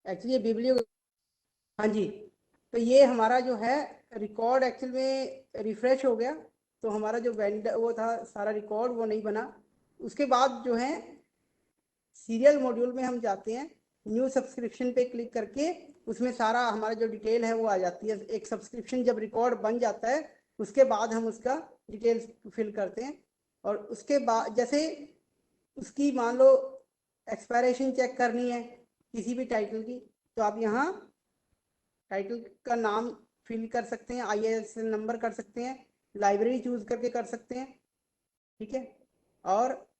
एक्चुअली बिब्लियो, हाँ जी, तो ये हमारा जो है रिकॉर्ड एक्चुअल में रिफ्रेश हो गया, तो हमारा जो वेंडर वो था सारा रिकॉर्ड वो नहीं बना। उसके बाद जो है सीरियल मॉड्यूल में हम जाते हैं, न्यू सब्सक्रिप्शन पे क्लिक करके उसमें सारा हमारा जो डिटेल है वो आ जाती है। एक सब्सक्रिप्शन जब रिकॉर्ड बन जाता है उसके बाद हम उसका डिटेल्स फिल करते हैं, और उसके बाद जैसे उसकी मान लो एक्सपायरेशन चेक करनी है किसी भी टाइटल की, तो आप यहाँ टाइटल का नाम फिल कर सकते हैं, ISSN नंबर कर सकते हैं, लाइब्रेरी चूज करके कर सकते हैं, ठीक है। और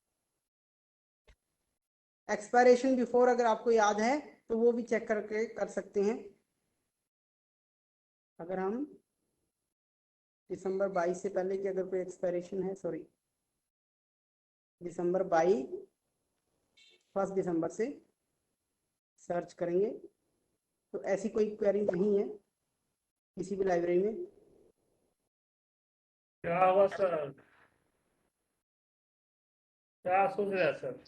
एक्सपायरेशन बिफोर अगर आपको याद है तो वो भी चेक करके कर सकते हैं। अगर हम दिसंबर 22 से पहले की अगर कोई एक्सपायरेशन है, सॉरी दिसंबर 22 1 दिसंबर से सर्च करेंगे तो ऐसी कोई क्वेरी नहीं है किसी भी लाइब्रेरी में। क्या हुआ सर? क्या सोच रहे हैं सर?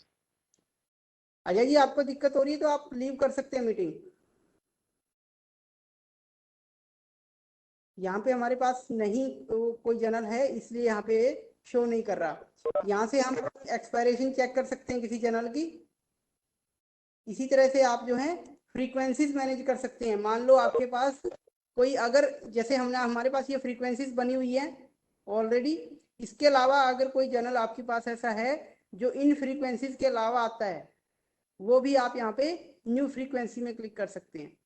अजय जी आपको दिक्कत हो रही है तो आप लीव कर सकते हैं मीटिंग। यहाँ पे हमारे पास नहीं तो कोई जर्नल है इसलिए यहाँ पे शो नहीं कर रहा। यहाँ से हम एक्सपायरेशन चेक कर सकते हैं किसी जर्नल की। इसी तरह से आप जो है फ्रीक्वेंसीज मैनेज कर सकते हैं। मान लो आपके पास कोई अगर जैसे हमारे पास ये फ्रीक्वेंसीज बनी हुई है ऑलरेडी, इसके अलावा अगर कोई जर्नल आपके पास ऐसा है जो इन फ्रीक्वेंसीज के अलावा आता है, वो भी आप यहाँ पे न्यू फ्रीक्वेंसी में क्लिक कर सकते हैं।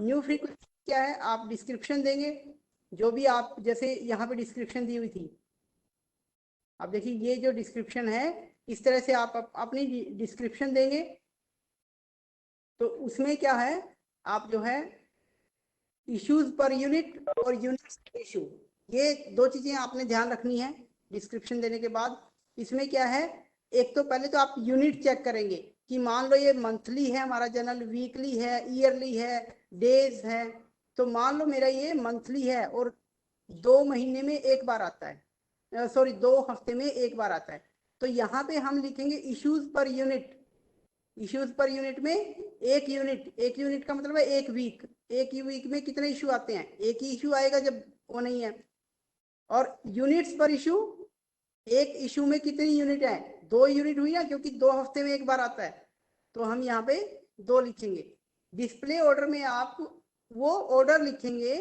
न्यू फ्रीक्वेंसी क्या है, आप डिस्क्रिप्शन देंगे जो भी आप, जैसे यहाँ पे डिस्क्रिप्शन दी हुई थी, आप देखिए ये जो डिस्क्रिप्शन है इस तरह से आप अपनी डिस्क्रिप्शन देंगे। तो उसमें क्या है, आप जो है इश्यूज पर यूनिट और यूनिट इशू, ये दो चीजें आपने ध्यान रखनी है डिस्क्रिप्शन देने के बाद। इसमें क्या है, एक तो पहले तो आप यूनिट चेक करेंगे कि मान लो ये मंथली है हमारा जर्नल, वीकली है, ईयरली है, डेज है। तो मान लो मेरा ये मंथली है और 2 महीने में एक बार आता है, सॉरी 2 हफ्ते में एक बार आता है। तो यहाँ पे हम लिखेंगे issues per unit. Issues per unit में एक यूनिट का मतलब है एक वीक। एक ही वीक में कितने इशू आते हैं, एक ही इशू आएगा जब वो नहीं है। और यूनिट्स पर इशू, एक इशू में कितनी यूनिट है, 2 यूनिट हुई ना, क्योंकि 2 हफ्ते में एक बार आता है, तो हम यहाँ पे 2 लिखेंगे। डिस्प्ले ऑर्डर में आप वो ऑर्डर लिखेंगे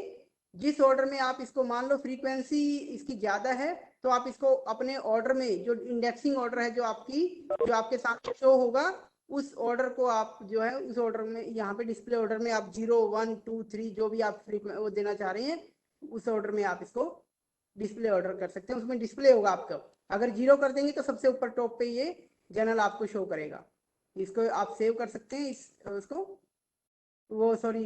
जिस ऑर्डर में आप इसको, मान लो फ्रीक्वेंसी इसकी ज्यादा है तो आप इसको अपने ऑर्डर में जो इंडेक्सिंग ऑर्डर है जो आपके साथ शो होगा, उस ऑर्डर को आप जो है उस ऑर्डर में यहाँ पे डिस्प्ले ऑर्डर में आप 0 1 2 3 जो भी आप वो देना चाह रहे हैं उस ऑर्डर में आप इसको डिस्प्ले ऑर्डर कर सकते हैं। उसमें डिस्प्ले होगा आपका। अगर 0 कर देंगे तो सबसे ऊपर टॉप पे ये जर्नल आपको शो करेगा। इसको आप सेव कर सकते हैं, उसको वो सॉरी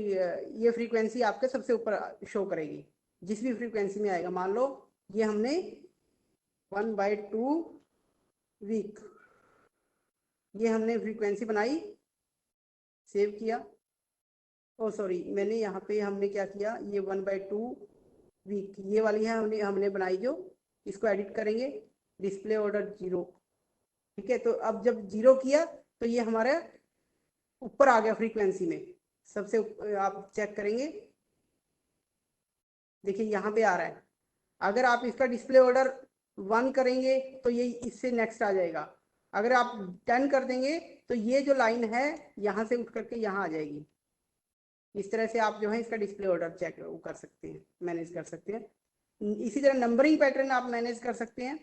ये फ्रीक्वेंसी आपके सबसे ऊपर शो करेगी जिस भी फ्रीक्वेंसी में आएगा। मान लो ये हमने 1/2 वीक ये हमने फ्रीक्वेंसी बनाई, सेव किया। ओ सॉरी मैंने यहाँ पे हमने क्या किया, ये 1/2 वीक ये वाली है हमने बनाई जो, इसको एडिट करेंगे डिस्प्ले ऑर्डर 0, ठीक है। तो अब जब 0 किया तो ये हमारा ऊपर आ गया फ्रीक्वेंसी में सबसे आप चेक करेंगे, देखिए यहाँ पे आ रहा है। अगर आप इसका डिस्प्ले ऑर्डर 1 करेंगे तो ये इससे नेक्स्ट आ जाएगा। अगर आप 10 कर देंगे तो ये जो लाइन है यहाँ से उठ करके यहाँ आ जाएगी। इस तरह से आप जो है इसका डिस्प्ले ऑर्डर चेक कर सकते हैं, मैनेज कर सकते हैं। इसी तरह नंबरिंग पैटर्न आप मैनेज कर सकते हैं।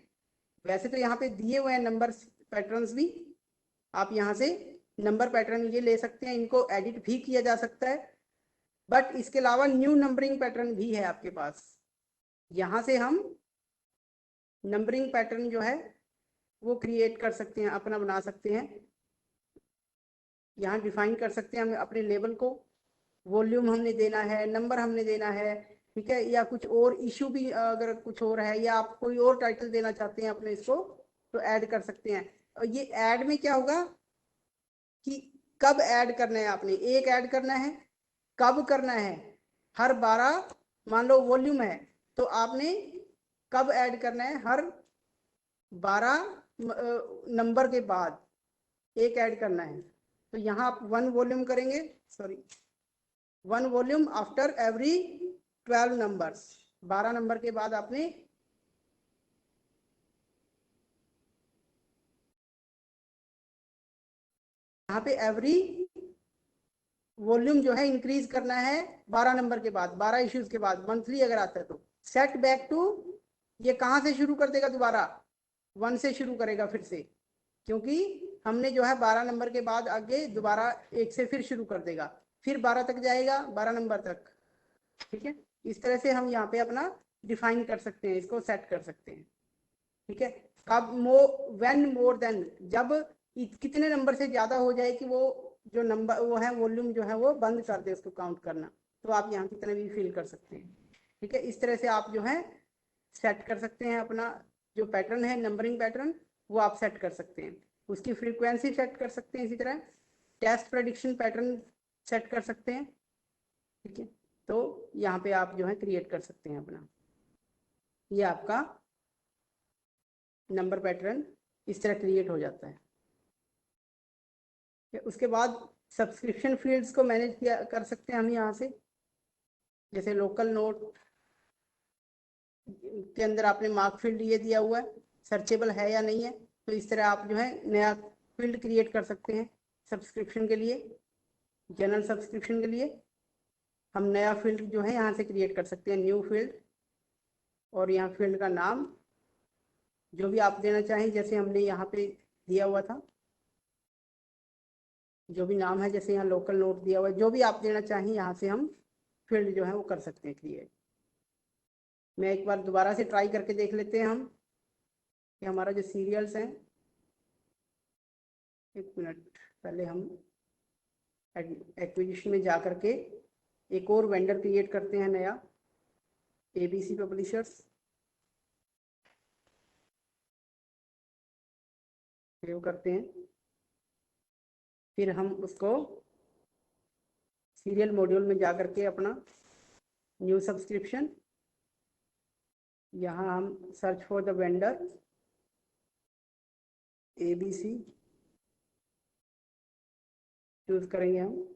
वैसे तो यहाँ पे दिए हुए हैं नंबर पैटर्न्स भी, आप यहाँ से नंबर पैटर्न ये ले सकते हैं, इनको एडिट भी किया जा सकता है। बट इसके अलावा न्यू नंबरिंग पैटर्न भी है आपके पास। यहाँ से हम नंबरिंग पैटर्न जो है वो क्रिएट कर सकते हैं, अपना बना सकते हैं। यहाँ डिफाइन कर सकते हैं हम अपने लेबल को, वॉल्यूम हमने देना है, नंबर हमने देना है, ठीक है। या कुछ और इशू भी अगर कुछ और है या आप कोई और टाइटल देना चाहते हैं अपने इसको तो ऐड कर सकते हैं। और ये ऐड में क्या होगा कि कब ऐड करना है, आपने एक ऐड करना है, कब करना है, हर 12 मान लो वॉल्यूम है तो आपने कब ऐड करना है, हर 12 नंबर के बाद एक ऐड करना है। तो यहाँ आप 1 वॉल्यूम करेंगे, sorry 1 volume after every 12 numbers, 12 number के बाद आपने यहाँ पे एवरी वॉल्यूम जो है इंक्रीज करना है 12 नंबर के बाद, 12 इश्यूज के बाद, मंथली अगर आता है तो। सेट बैक टू, ये कहाँ से शुरू कर देगा दोबारा, 1 से शुरू करेगा फिर से, क्योंकि हमने जो है 12 नंबर के बाद आगे दोबारा 1 से फिर शुरू कर देगा, फिर 12 तक जाएगा, 12 नंबर तक। ठीक है, इस तरह से हम यहाँ पे अपना डिफाइन कर सकते हैं, इसको सेट कर सकते हैं। ठीक है, कब व्हेन मोर देन, जब कितने नंबर से ज्यादा हो जाए कि वो जो नंबर वो है वॉल्यूम जो है वो बंद कर दे उसको काउंट करना, तो आप यहाँ कितने भी फिल कर सकते हैं। ठीक है, इस तरह से आप जो है सेट कर सकते हैं अपना जो पैटर्न है, नंबरिंग पैटर्न, वो आप सेट कर सकते हैं। उसकी फ्रीक्वेंसी सेट कर सकते हैं, इसी तरह टेस्ट प्रेडिक्शन पैटर्न सेट कर सकते हैं। ठीक है, तो यहाँ पे आप जो है क्रिएट कर सकते हैं अपना, ये आपका नंबर पैटर्न इस तरह क्रिएट हो जाता है। उसके बाद सब्सक्रिप्शन फील्ड्स को मैनेज किया कर सकते हैं हम यहाँ से, जैसे लोकल नोट के अंदर आपने मार्क फील्ड ये दिया हुआ है, सर्चेबल है या नहीं है, तो इस तरह आप जो है नया फील्ड क्रिएट कर सकते हैं सब्सक्रिप्शन के लिए। जनरल सब्सक्रिप्शन के लिए हम नया फील्ड जो है यहाँ से क्रिएट कर सकते हैं, न्यू फील्ड, और यहाँ फील्ड का नाम जो भी आप देना चाहें, जैसे हमने यहाँ पे दिया हुआ था, जो भी नाम है, जैसे यहाँ लोकल नोट दिया हुआ है, जो भी आप देना चाहें यहाँ से हम फील्ड जो है वो कर सकते हैं क्रिएट। मैं एक बार दोबारा से ट्राई करके देख लेते हैं हम कि हमारा जो सीरियल्स हैं, एक मिनट पहले हम एक्विजिशन में जा करके एक और वेंडर क्रिएट करते हैं नया, ABC पब्लिशर्स, सेव करते हैं, फिर हम उसको सीरियल मॉड्यूल में जा करके अपना न्यू सब्सक्रिप्शन, यहाँ हम search for the vendor ABC choose करेंगे हम।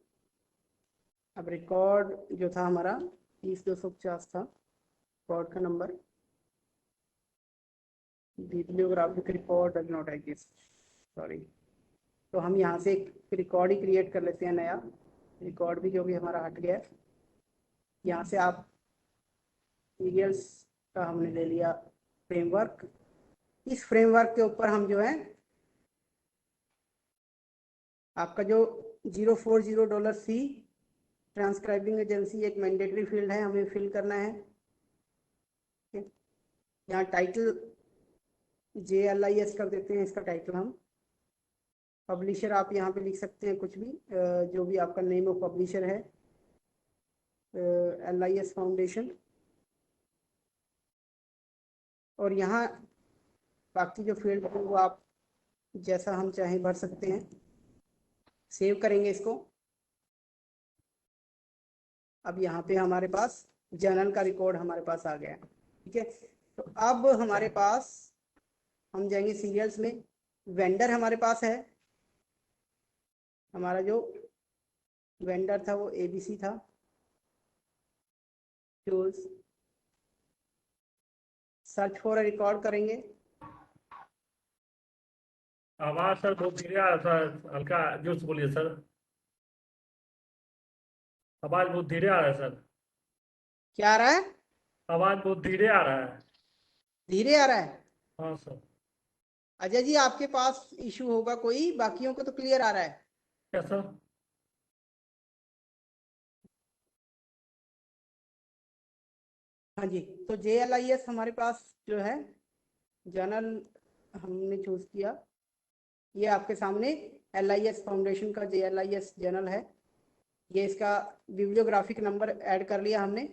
अब रिकॉर्ड जो था हमारा 30250 था, रिकॉर्ड का number, bibliographic record does not exist, sorry. तो हम यहाँ से एक रिकॉर्ड ही क्रिएट कर लेते हैं नया, रिकॉर्ड भी जो भी हमारा हट गया है। यहाँ से आप सीरियल्स का हमने ले लिया फ्रेमवर्क, इस फ्रेमवर्क के ऊपर हम जो है आपका जो $040 ट्रांसक्राइबिंग एजेंसी एक मैंडेटरी फील्ड है, हमें फिल करना है। यहाँ टाइटल JLIS कर देते हैं, इसका टाइटल हम। पब्लिशर आप यहाँ पे लिख सकते हैं कुछ भी, जो भी आपका नेम ऑफ पब्लिशर है, LIS फाउंडेशन। और यहाँ बाकी जो फील्ड है वो आप जैसा हम चाहें भर सकते हैं। सेव करेंगे इसको। अब यहाँ पे हमारे पास जर्नल का रिकॉर्ड हमारे पास आ गया। ठीक है, तो अब हमारे पास हम जाएंगे सीरियल्स में, वेंडर हमारे पास है, हमारा जो वेंडर था वो ABC था। चूज सर्च फॉर रिकॉर्ड करेंगे। आवाज सर बहुत धीरे आ रहा था, हल्का जोर से बोलिए सर, आवाज बहुत धीरे आ रहा है सर, क्या आ रहा है? आवाज बहुत धीरे आ रहा है। धीरे आ रहा है? हाँ सर। अजय जी आपके पास इशू होगा कोई, बाकियों को तो क्लियर आ रहा है। क्या सर? हाँ जी, तो JLIS हमारे पास जो है जर्नल हमने चूज किया, ये आपके सामने LIS फाउंडेशन का JLIS जर्नल है। ये इसका बिब्लियोग्राफिक नंबर ऐड कर लिया हमने।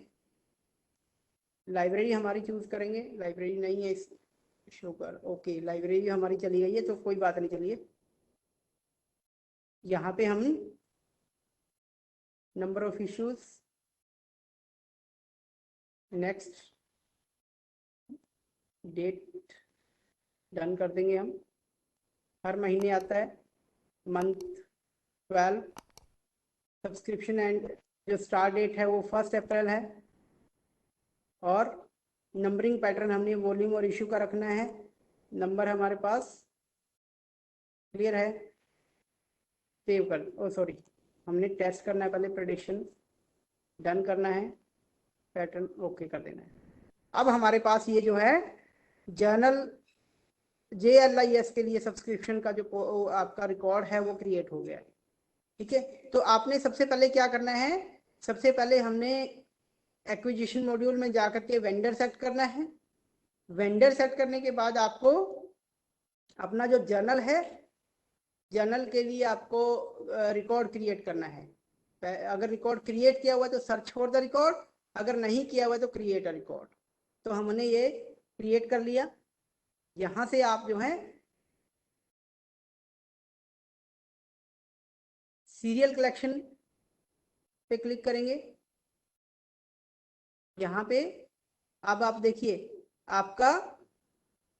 लाइब्रेरी हमारी चूज करेंगे, लाइब्रेरी नहीं है इस शो कर, ओके लाइब्रेरी हमारी चली गई है तो कोई बात नहीं। चलिए यहाँ पे हम number of issues, next date done कर देंगे हम। हर महीने आता है, मंथ 12। सब्सक्रिप्शन एंड जो स्टार्ट डेट है वो 1 अप्रैल है, और नंबरिंग पैटर्न हमने वॉल्यूम और इशू का रखना है। नंबर हमारे पास क्लियर है। सेव कर, ओ सॉरी, हमने टेस्ट करना है पहले, प्रेडिक्शन डन करना है, पैटर्न ओके कर देना है। अब हमारे पास ये जो है जर्नल JLIS के लिए सब्सक्रिप्शन का जो आपका रिकॉर्ड है वो क्रिएट हो गया है। ठीक है, तो आपने सबसे पहले क्या करना है, सबसे पहले हमने एक्विजिशन मॉड्यूल में जाकर के वेंडर सेट करना है। वेंडर सेट करने के बाद आपको अपना जो जर्नल है, जर्नल के लिए आपको रिकॉर्ड क्रिएट करना है। अगर रिकॉर्ड क्रिएट किया हुआ है तो सर्च फॉर द रिकॉर्ड, अगर नहीं किया हुआ है तो क्रिएट अ रिकॉर्ड। तो हमने ये क्रिएट कर लिया। यहां से आप जो है सीरियल कलेक्शन पे क्लिक करेंगे। यहाँ पे अब आप देखिए आपका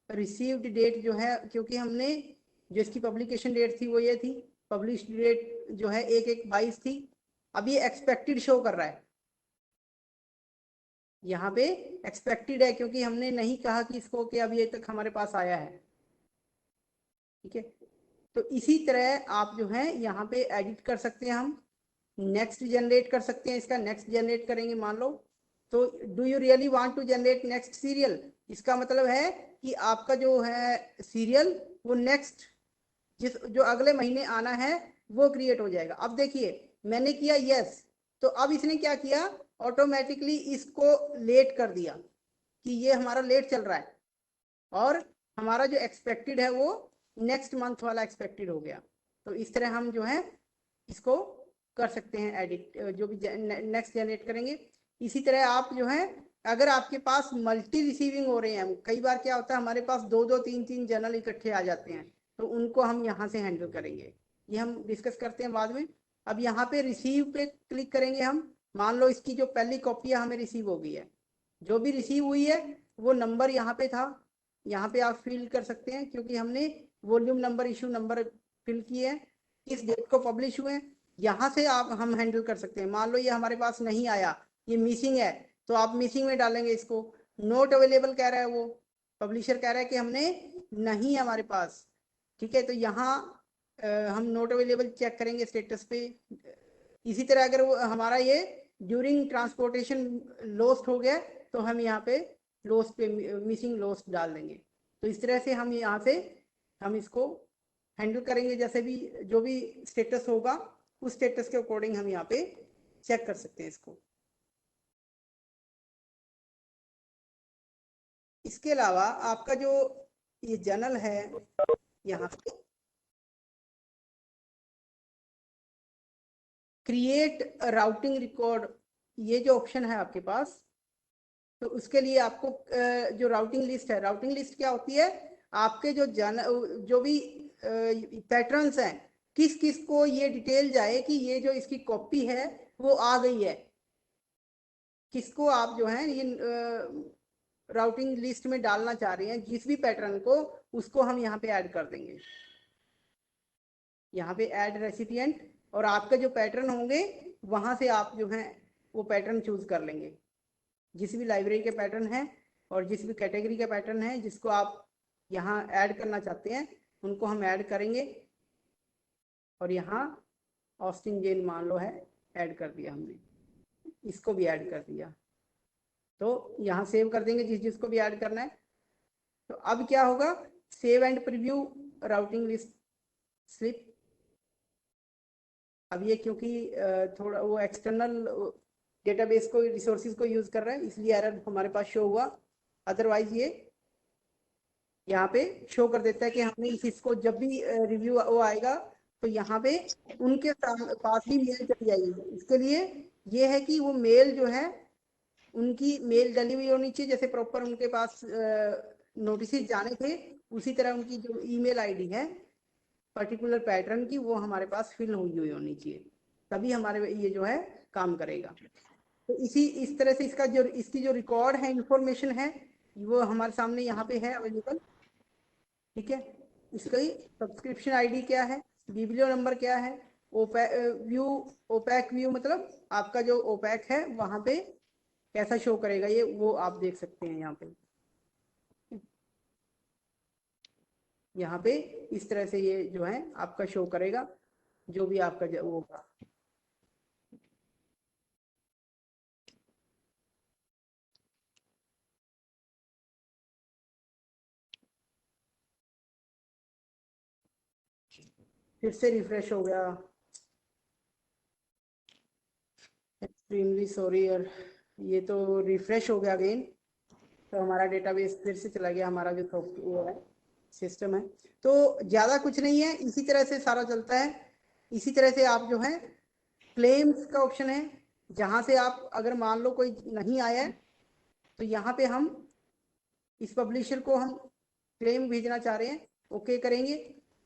रिसीव्ड डेट जो है, क्योंकि हमने जो इसकी पब्लिकेशन डेट थी वो ये थी, पब्लिश डेट जो है 1/1/22 थी। अब ये एक्सपेक्टेड शो कर रहा है, यहाँ पे एक्सपेक्टेड है क्योंकि हमने नहीं कहा कि इसको कि अब ये तक हमारे पास आया है। ठीक है, तो इसी तरह आप जो है यहाँ पे एडिट कर सकते हैं, हम नेक्स्ट जनरेट कर सकते हैं। इसका नेक्स्ट जनरेट करेंगे मान लो, तो do you really want to generate next serial, इसका मतलब है कि आपका जो है सीरियल वो नेक्स्ट जो अगले महीने आना है वो क्रिएट हो जाएगा। अब देखिए मैंने किया यस, तो अब इसने क्या किया, ऑटोमेटिकली इसको लेट कर दिया कि ये हमारा लेट चल रहा है, और हमारा जो एक्सपेक्टेड है वो नेक्स्ट मंथ वाला एक्सपेक्टेड हो गया। तो इस तरह हम जो है इसको कर सकते हैं एडिट, जो भी नेक्स्ट जनरेट करेंगे। इसी तरह आप जो है अगर आपके पास मल्टी रिसीविंग हो रहे हैं, कई बार क्या होता है हमारे पास 2-2 3-3 जर्नल इकट्ठे आ जाते हैं, तो उनको हम यहाँ से हैंडल करेंगे, ये हम डिस्कस करते हैं बाद में। अब यहाँ पे रिसीव पे क्लिक करेंगे हम। मान लो इसकी जो पहली कॉपी है हमें रिसीव हो गई है, जो भी रिसीव हुई है वो नंबर यहाँ पे था, यहाँ पे आप फिल कर सकते हैं क्योंकि हमने volume number, issue number fill किए हैं, किस डेट को पब्लिश हुए हैं, यहाँ से आप हम हैंडल कर सकते हैं। मान लो ये हमारे पास नहीं आया, ये मिसिंग है, तो आप मिसिंग में डालेंगे इसको। नोट अवेलेबल कह रहा है, वो पब्लिशर कह रहा है कि हमने नहीं है हमारे पास। ठीक है, तो यहाँ हम नोट अवेलेबल चेक करेंगे स्टेटस पे। इसी तरह अगर वो हमारा ये ड्यूरिंग ट्रांसपोर्टेशन लॉस्ट हो गया तो हम यहाँ पे लॉस्ट पे मिसिंग लॉस्ट डाल देंगे। तो इस तरह से हम यहाँ से हम इसको हैंडल करेंगे, जैसे भी जो भी स्टेटस होगा उस स्टेटस के अकॉर्डिंग हम यहाँ पे चेक कर सकते हैं इसको। इसके अलावा आपका जो ये जर्नल है, यहाँ पे क्रिएट राउटिंग रिकॉर्ड, ये जो ऑप्शन है आपके पास, तो उसके लिए आपको जो राउटिंग लिस्ट है, राउटिंग लिस्ट क्या होती है, आपके जो भी पैटर्न्स हैं, किस किस को ये डिटेल जाए कि ये जो इसकी कॉपी है वो आ गई है, किसको आप जो है ये राउटिंग लिस्ट में डालना चाह रहे हैं, जिस भी पैटर्न को, उसको हम यहाँ पे ऐड कर देंगे। यहाँ पे ऐड रेसिपिएंट, और आपके जो पैटर्न होंगे वहां से आप जो है वो पैटर्न चूज कर लेंगे, जिस भी लाइब्रेरी के पैटर्न है और जिस भी कैटेगरी के पैटर्न है जिसको आप यहाँ ऐड करना चाहते हैं उनको हम ऐड करेंगे। और यहाँ ऑस्टिन जेन मान लो है, ऐड कर दिया हमने, इसको भी ऐड कर दिया, तो यहाँ सेव कर देंगे जिस जिसको भी ऐड करना है। तो अब क्या होगा, save and preview routing list slip. अब ये क्योंकि थोड़ा वो एक्सटर्नल डेटाबेस को, रिसोर्सेज को यूज कर रहा है, इसलिए एरर हमारे पास शो हुआ। अदरवाइज ये यहाँ पे शो कर देता है कि हमने इसको जब भी रिव्यू वो आएगा तो यहाँ पे उनके पास भी मेल चली जाएगी। इसके लिए ये है कि वो मेल जो है उनकी मेल डिलीवरी होनी चाहिए, जैसे प्रॉपर उनके पास नोटिस जाने थे उसी तरह उनकी जो ईमेल आईडी है पर्टिकुलर पैटर्न की वो हमारे पास फिल हुई होनी चाहिए, तभी हमारे ये जो है काम करेगा। तो इस तरह से इसकी जो रिकॉर्ड है, इंफॉर्मेशन है, वो हमारे सामने यहाँ पे है अवेलेबल। ठीक है, इसका सब्सक्रिप्शन आईडी क्या है, बिब्लियो नंबर क्या है, ओपैक व्यू मतलब आपका जो ओपैक है वहाँ पे कैसा शो करेगा ये, वो आप देख सकते हैं यहाँ पे। यहाँ पे इस तरह से ये जो है आपका शो करेगा, जो भी आपका वो होगा। फिर से रिफ्रेश हो गया, एक्सट्रीमली सॉरी यार, ये तो रिफ्रेश हो गया अगेन। तो हमारा डेटाबेस फिर से चला गया, हमारा जो वो है सिस्टम है। तो ज़्यादा कुछ नहीं है, इसी तरह से सारा चलता है। इसी तरह से आप जो है क्लेम्स का ऑप्शन है, जहाँ से आप अगर मान लो कोई नहीं आया है तो यहाँ पे हम इस पब्लिशर को हम क्लेम भेजना चाह रहे हैं, ओके करेंगे।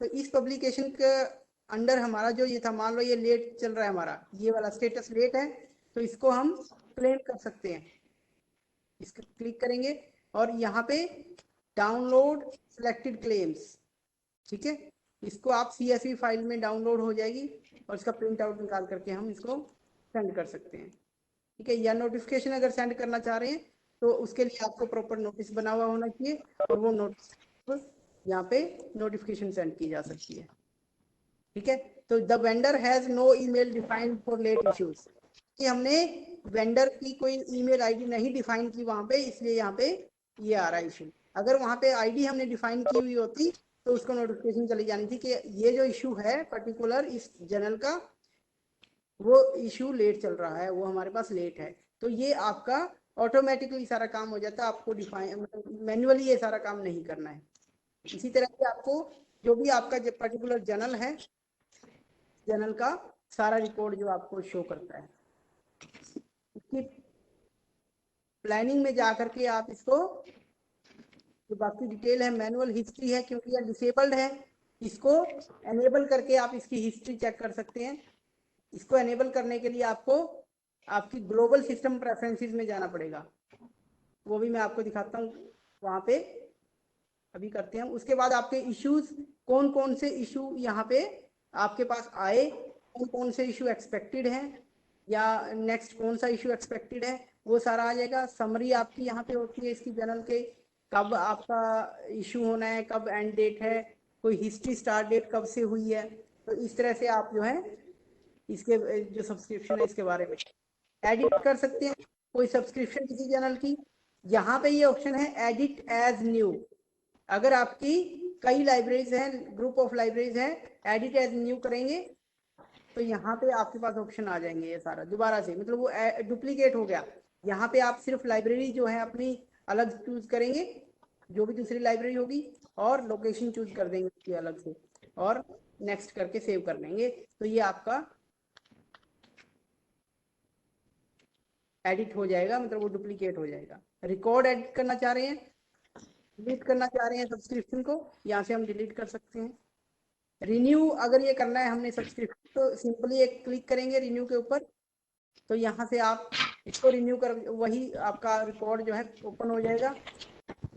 तो इस पब्लिकेशन के अंडर हमारा जो ये था, मान लो ये लेट चल रहा है, हमारा ये वाला स्टेटस लेट है, तो इसको हम क्लेम कर सकते हैं। इसको क्लिक करेंगे और यहाँ पे डाउनलोड सिलेक्टेड क्लेम्स, ठीक है, इसको आप CSV फाइल में डाउनलोड हो जाएगी और इसका प्रिंट आउट निकाल करके हम इसको सेंड कर सकते हैं, ठीक है। या नोटिफिकेशन अगर सेंड करना चाह रहे हैं तो उसके लिए आपको प्रॉपर नोटिस बना हुआ होना चाहिए, और वो नोटिस यहाँ पे नोटिफिकेशन सेंड की जा सकती है, ठीक है। तो the vendor has no email defined for late issues, कि हमने वेंडर की कोई ईमेल आईडी नहीं डिफाइन की वहां पे, इसलिए यहाँ पे ये आ रहा है इशू। अगर वहां पे आईडी हमने डिफाइन की हुई होती तो उसको नोटिफिकेशन चली जानी थी कि ये जो इशू है पर्टिकुलर इस जर्नल का, वो इशू लेट चल रहा है, वो हमारे पास लेट है। तो ये आपका ऑटोमेटिकली सारा काम हो जाता है, आपको डिफाइन मतलब मैन्युअली ये सारा काम नहीं करना है। इसी तरह से आपको जो भी आपका जो पर्टिकुलर जर्नल है, जर्नल का सारा रिकॉर्ड जो आपको शो करता है, इसकी प्लानिंग में जा करके आप इसको जो बाकी डिटेल है, मैनुअल हिस्ट्री है, क्योंकि यह डिसेबल्ड है, इसको एनेबल करके आप इसकी हिस्ट्री चेक कर सकते हैं। इसको एनेबल करने के लिए आपको आपकी ग्लोबल सिस्टम प्रेफरेंसेस में जाना पड़ेगा, वो भी मैं आपको दिखाता हूँ, वहाँ पे अभी करते हैं। उसके बाद आपके इश्यूज, कौन कौन से इशू यहाँ पे आपके पास आए, कौन कौन से इशू एक्सपेक्टेड हैं, या नेक्स्ट कौन सा इशू एक्सपेक्टेड है, वो सारा आ जाएगा। समरी आपकी यहाँ पे होती है इसकी जर्नल के, कब आपका इशू होना है, कब एंड डेट है, कोई हिस्ट्री स्टार्ट डेट कब से हुई है। तो इस तरह से आप जो है इसके जो सब्सक्रिप्शन है इसके बारे में एडिट कर सकते हैं, कोई सब्सक्रिप्शन किसी जर्नल की। यहाँ पे ये ऑप्शन है एडिट एज न्यू, अगर आपकी कई लाइब्रेरीज हैं, ग्रुप ऑफ लाइब्रेरीज हैं, एडिट एज न्यू करेंगे तो यहाँ पे आपके पास ऑप्शन आ जाएंगे ये सारा दोबारा से, मतलब वो डुप्लीकेट हो गया। यहाँ पे आप सिर्फ लाइब्रेरी जो है अपनी अलग चूज करेंगे, जो भी दूसरी लाइब्रेरी होगी, और लोकेशन चूज कर देंगे उसकी अलग से, और नेक्स्ट करके सेव कर लेंगे, तो ये आपका एडिट हो जाएगा, मतलब वो डुप्लीकेट हो जाएगा। रिकॉर्ड एडिट करना चाह रहे हैं, डिलीट करना चाह रहे हैं सब्सक्रिप्शन को, यहाँ से हम डिलीट कर सकते हैं। रिन्यू अगर ये करना है हमने सब्सक्रिप्शन, तो सिंपली एक क्लिक करेंगे रिन्यू के ऊपर, तो यहाँ से आप इसको रिन्यू कर, वही आपका रिकॉर्ड जो है ओपन हो जाएगा।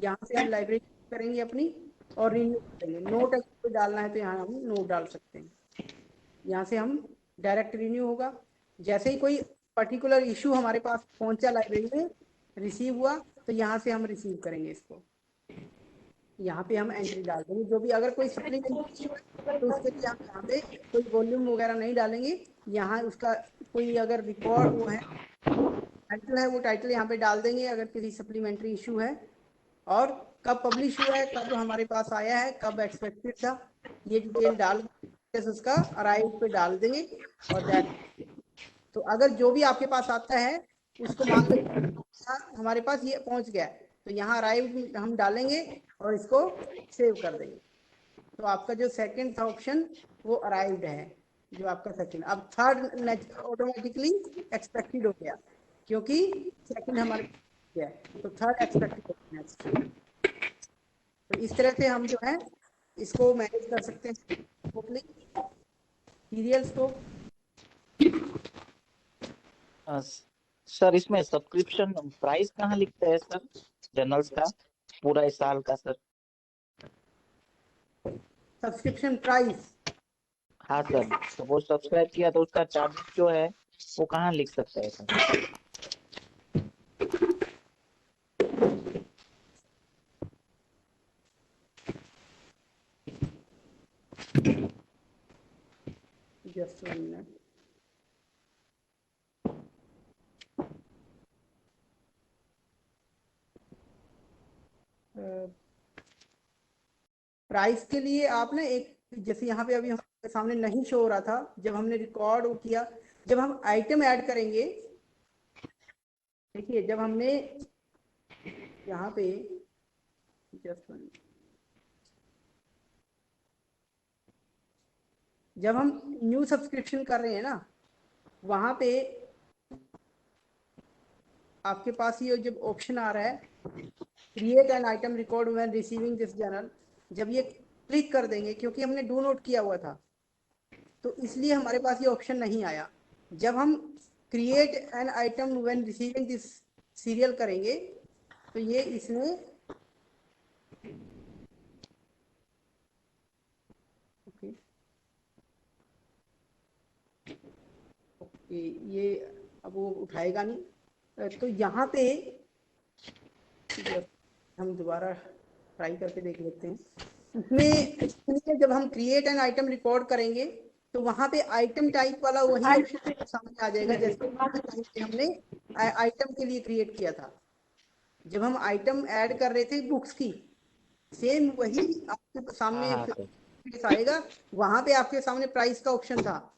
यहाँ से हम लाइब्रेरी करेंगे अपनी और रिन्यू करेंगे। नोट अगर डालना है तो यहाँ हम नोट डाल सकते हैं, यहाँ से हम डायरेक्ट रिन्यू होगा। जैसे ही कोई पर्टिकुलर इशू हमारे पास पहुंचा लाइब्रेरी में, रिसीव हुआ, तो यहाँ से हम रिसीव करेंगे इसको, यहाँ पे हम एंट्री डाल देंगे। जो भी अगर कोई सप्लीमेंट्री इशू है तो उसके लिए हम यहाँ पे कोई वॉल्यूम वगैरह नहीं डालेंगे, यहाँ उसका कोई अगर रिकॉर्ड वो है टाइटल है, वो टाइटल यहाँ पे डाल देंगे अगर किसी सप्लीमेंट्री इशू है, और कब पब्लिश हुआ है, कब हमारे पास आया है, कब एक्सपेक्टेड था, ये डिटेल डाल उसका अराइव पे डाल देंगे। और दैट, तो अगर जो भी आपके पास आता है उसको मान लो हमारे पास ये पहुंच गया, तो यहाँ अराइव हम डालेंगे और इसको सेव कर देंगे। तो आपका जो सेकंड था ऑप्शन वो अराइव्ड है, जो आपका सेकंड। अब थर्ड ऑटोमेटिकली एक्सपेक्टेड हो गया, क्योंकि सेकंड हमारे पास है, तो थर्ड एक्सपेक्टेड हो गया। तो इस तरह से हम जो है इसको मैनेज कर सकते हैं सीरियल्स को। सर इसमें सब्सक्रिप्शन प्राइस कहाँ लिखता है सर, जर्नल्स का पूरा इस साल का सर? सब्सक्रिप्शन प्राइस, हाँ सर, सपोज सब्सक्राइब किया तो उसका चार्ज जो है वो कहाँ लिख सकता है सर? Just 1 minute. प्राइस के लिए आप ना एक, जैसे यहाँ पे अभी हमारे सामने नहीं शो हो रहा था, जब हमने रिकॉर्ड किया, जब हम आइटम ऐड करेंगे, देखिए जब हमने यहाँ पे जस्ट जब हम न्यू सब्सक्रिप्शन कर रहे हैं ना, वहां पे आपके पास ये जब ऑप्शन आ रहा है create an item record when receiving this journal, जब ये क्लिक कर देंगे, क्योंकि हमने डू नोट किया हुआ था तो इसलिए हमारे पास ये ऑप्शन नहीं आया। जब हम create an item when receiving this serial करेंगे तो ये इसमें ओके ओके ये अब वो उठाएगा नहीं, तो यहाँ पे हम दोबारा ट्राई करके देख लेते हैं। इसमें जब हम क्रिएट एन आइटम रिकॉर्ड करेंगे तो वहां पे आइटम टाइप वाला वही ऑप्शन सामने आ जाएगा जैसे हमने आइटम के लिए क्रिएट किया था। जब हम आइटम ऐड कर रहे थे बुक्स की, सेम वही आपके सामने आएगा। वहां पे आपके सामने प्राइस का ऑप्शन था,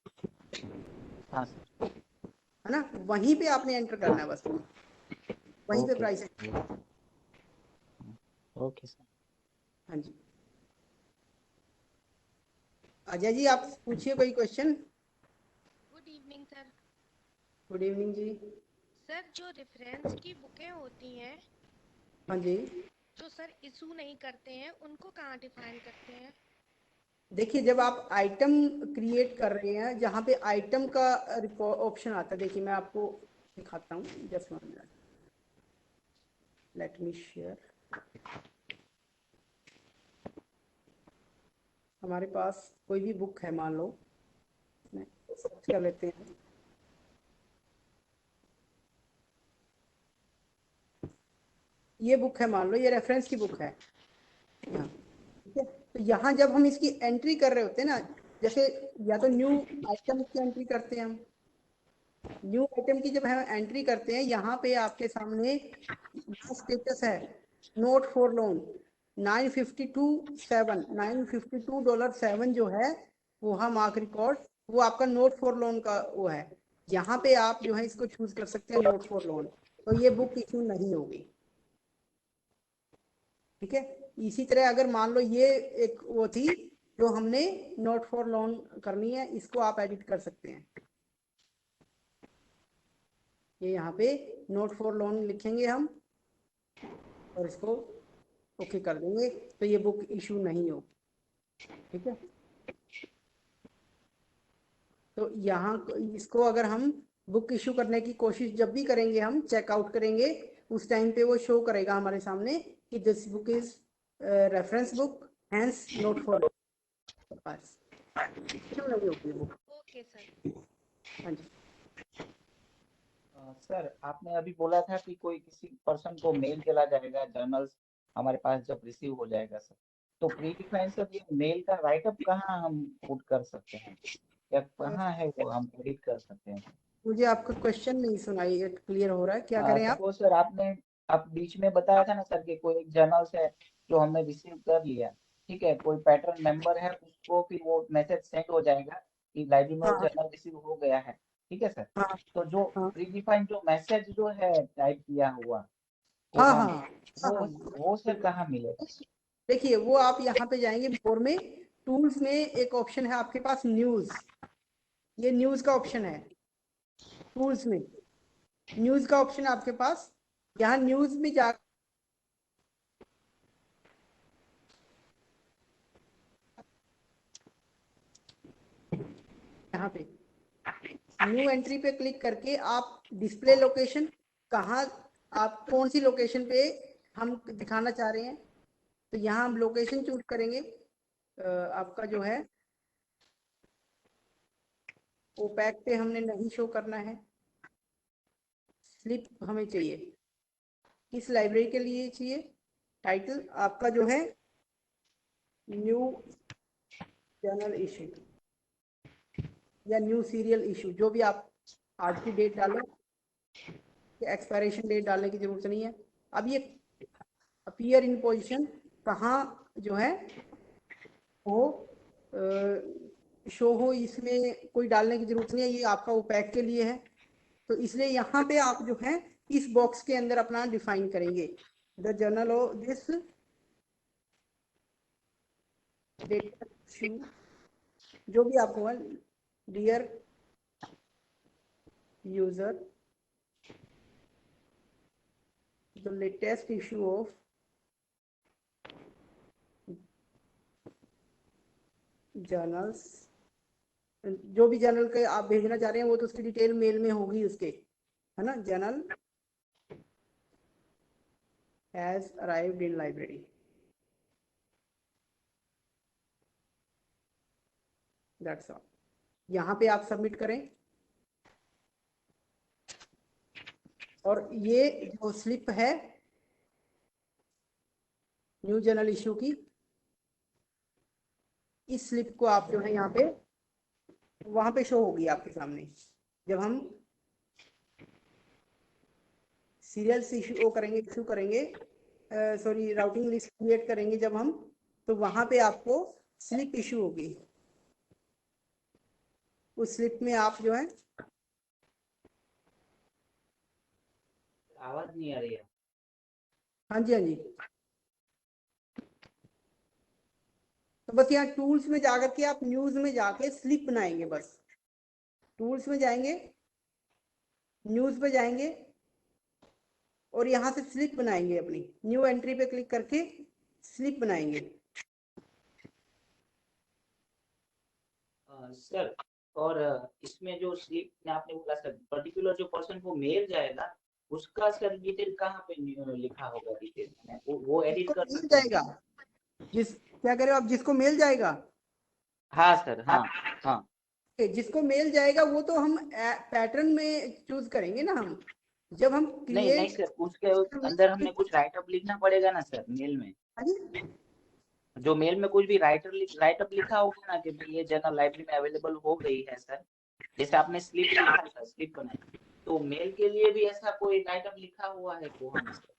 है ना, वहीं पे आपने एंटर करना है, बस वहीं पे प्राइस। Okay sir. हाँ जी, अजय जी आप पूछिए कोई question. Good evening sir. Good evening जी। सर जो रेफरेंस की बुकें होती हैं, हाँ जी, जो सर इशू नहीं करते हैं, उनको कहाँ डिफाइन करते हैं? देखिए जब आप आइटम क्रिएट कर रहे हैं, जहाँ पे आइटम का ऑप्शन आता है, देखिए मैं आपको दिखाता हूँ, just 1 minute, let me share. हमारे पास कोई भी बुक है, मान लो सर्च कर लेते हैं, ये बुक है, मान लो ये रेफरेंस की बुक है यहाँ, ठीक है। तो यहाँ जब हम इसकी एंट्री कर रहे होते हैं ना, जैसे या तो न्यू आइटम की एंट्री करते हैं हम, न्यू आइटम की जब हम एंट्री करते हैं, यहाँ पे आपके सामने स्टेटस है नोट फॉर लोन $952.7 जो है वो हम मार्क रिकॉर्ड, वो आपका नोट फॉर लोन का वो है। यहाँ पे आप जो है इसको चूज कर सकते हैं नोट फॉर लोन, तो ये बुक इशू नहीं होगी, ठीक है। इसी तरह अगर मान लो ये एक वो थी जो हमने नोट फॉर लोन करनी है, इसको आप एडिट कर सकते हैं। ये यहाँ पे नोट फॉर लोन लिखेंगे हम और इसको ओके कर देंगे, तो ये बुक इशू नहीं हो, ठीक है। तो यहाँ इसको अगर हम बुक इशू करने की कोशिश जब भी करेंगे, हम चेकआउट करेंगे, उस टाइम पे वो शो करेगा हमारे सामने कि this book is reference book hence not for pass, क्यों नहीं होगी बुक। Okay sir. हाँ जी, सर आपने अभी बोला था कि कोई किसी पर्सन को मेल चला जाएगा जर्नल्स हमारे पास जब रिसीव हो जाएगा सर, तो प्रीडिफाइन सर ये मेल का राइटअप कहाँ हम पुट कर सकते हैं, या कहाँ है वो हम एडिट कर सकते हैं? मुझे आपका क्वेश्चन नहीं सुनाई क्लियर हो रहा है, क्या करें आप? सपोज सर आप बीच में बताया था ना सर कि कोई एक जर्नल्स है जो हमने रिसीव कर लिया, ठीक है, कोई पैटर्न मेंबर है, उसको फिर वो मैसेज सेंड हो जाएगा कि लाइब्रेरी में हाँ जर्नल रिसीव हो गया है, ठीक है सर। हाँ तो जो हाँ प्रीडिफाइंड जो मैसेज जो है टाइप किया हुआ हाँ कॉलम, हाँ वो हाँ, वो सर कहाँ मिलेगा? देखिए वो आप यहाँ पे जाएंगे मोर में, टूल्स में एक ऑप्शन है आपके पास न्यूज, ये न्यूज का ऑप्शन है, टूल्स में न्यूज का ऑप्शन है आपके पास। यहाँ न्यूज में जा यहाँ पे न्यू एंट्री पे क्लिक करके आप डिस्प्ले लोकेशन, कहाँ आप कौन सी लोकेशन पे हम दिखाना चाह रहे हैं, तो यहाँ हम लोकेशन चूज करेंगे। आपका जो है ओपैक पे हमने नहीं शो करना है, स्लिप हमें चाहिए, किस लाइब्रेरी के लिए चाहिए, टाइटल आपका जो है न्यू जर्नल इशू, या न्यू सीरियल इशू, जो भी आप आज की डेट डालो, एक्सपायरेशन डेट डालने की जरूरत नहीं है। अब ये अपीयर इन पोजीशन कहाँ जो है वो शो हो, इसमें कोई डालने की जरूरत नहीं है, ये आपका ओपैक के लिए है। तो इसलिए यहाँ पे आप जो है इस बॉक्स के अंदर अपना डिफाइन करेंगे the journal of this data issue, जो भी आपको है, dear user the latest issue of journals, जो भी जर्नल के आप भेजना चाह रहे हैं वो तो उसकी डिटेल मेल में होगी उसके, है ना। Journal has arrived in library, that's all. यहाँ पे आप सबमिट करें और ये जो स्लिप है न्यू जर्नल इशू की, इस स्लिप को आप जो है यहाँ पे वहां पे शो होगी आपके सामने। जब हम सीरियल से इशू करेंगे सॉरी राउटिंग लिस्ट क्रिएट करेंगे जब हम, तो वहां पे आपको स्लिप इशू होगी। उस स्लिप में आप जो है, आवाज नहीं आ रही है। हाँ जी हाँ जी, तो बस यहाँ टूल्स में जाकर के आप न्यूज में जाके स्लिप बनाएंगे। बस टूल्स में जाएंगे, न्यूज पे जाएंगे और यहाँ से स्लिप बनाएंगे, अपनी न्यू एंट्री पे क्लिक करके स्लिप बनाएंगे। सर, और इसमें जो स्लिप में आपने बोला सर, पर्टिकुलर जो पर्सन को मेल जाएगा उसका सर डिटेल कहाँ पे लिखा होगा डिटेल में, वो एडिट कर मिल सकते हैं? जाएगा, क्या कह रहे हो आप, जिसको मेल जाएगा? हाँ सर, हाँ हाँ। जिसको मेल जाएगा वो तो हम पैटर्न में चूज करेंगे ना हम, जब हम नहीं नहीं सर, उसके अंदर हमने कुछ राइटअप लिखना पड़ेगा ना सर मेल में। जो मेल में कुछ भी राइटअप लिखा होगा ना कि भाई ये जर्नल लाइब्रेरी में अवेलेबल हो गई है सर, जैसे आपने स्लिप लिखा था, स्लिप बनाई, तो मेल के लिए भी ऐसा कोई राइटअप लिखा हुआ है कोहा में सर?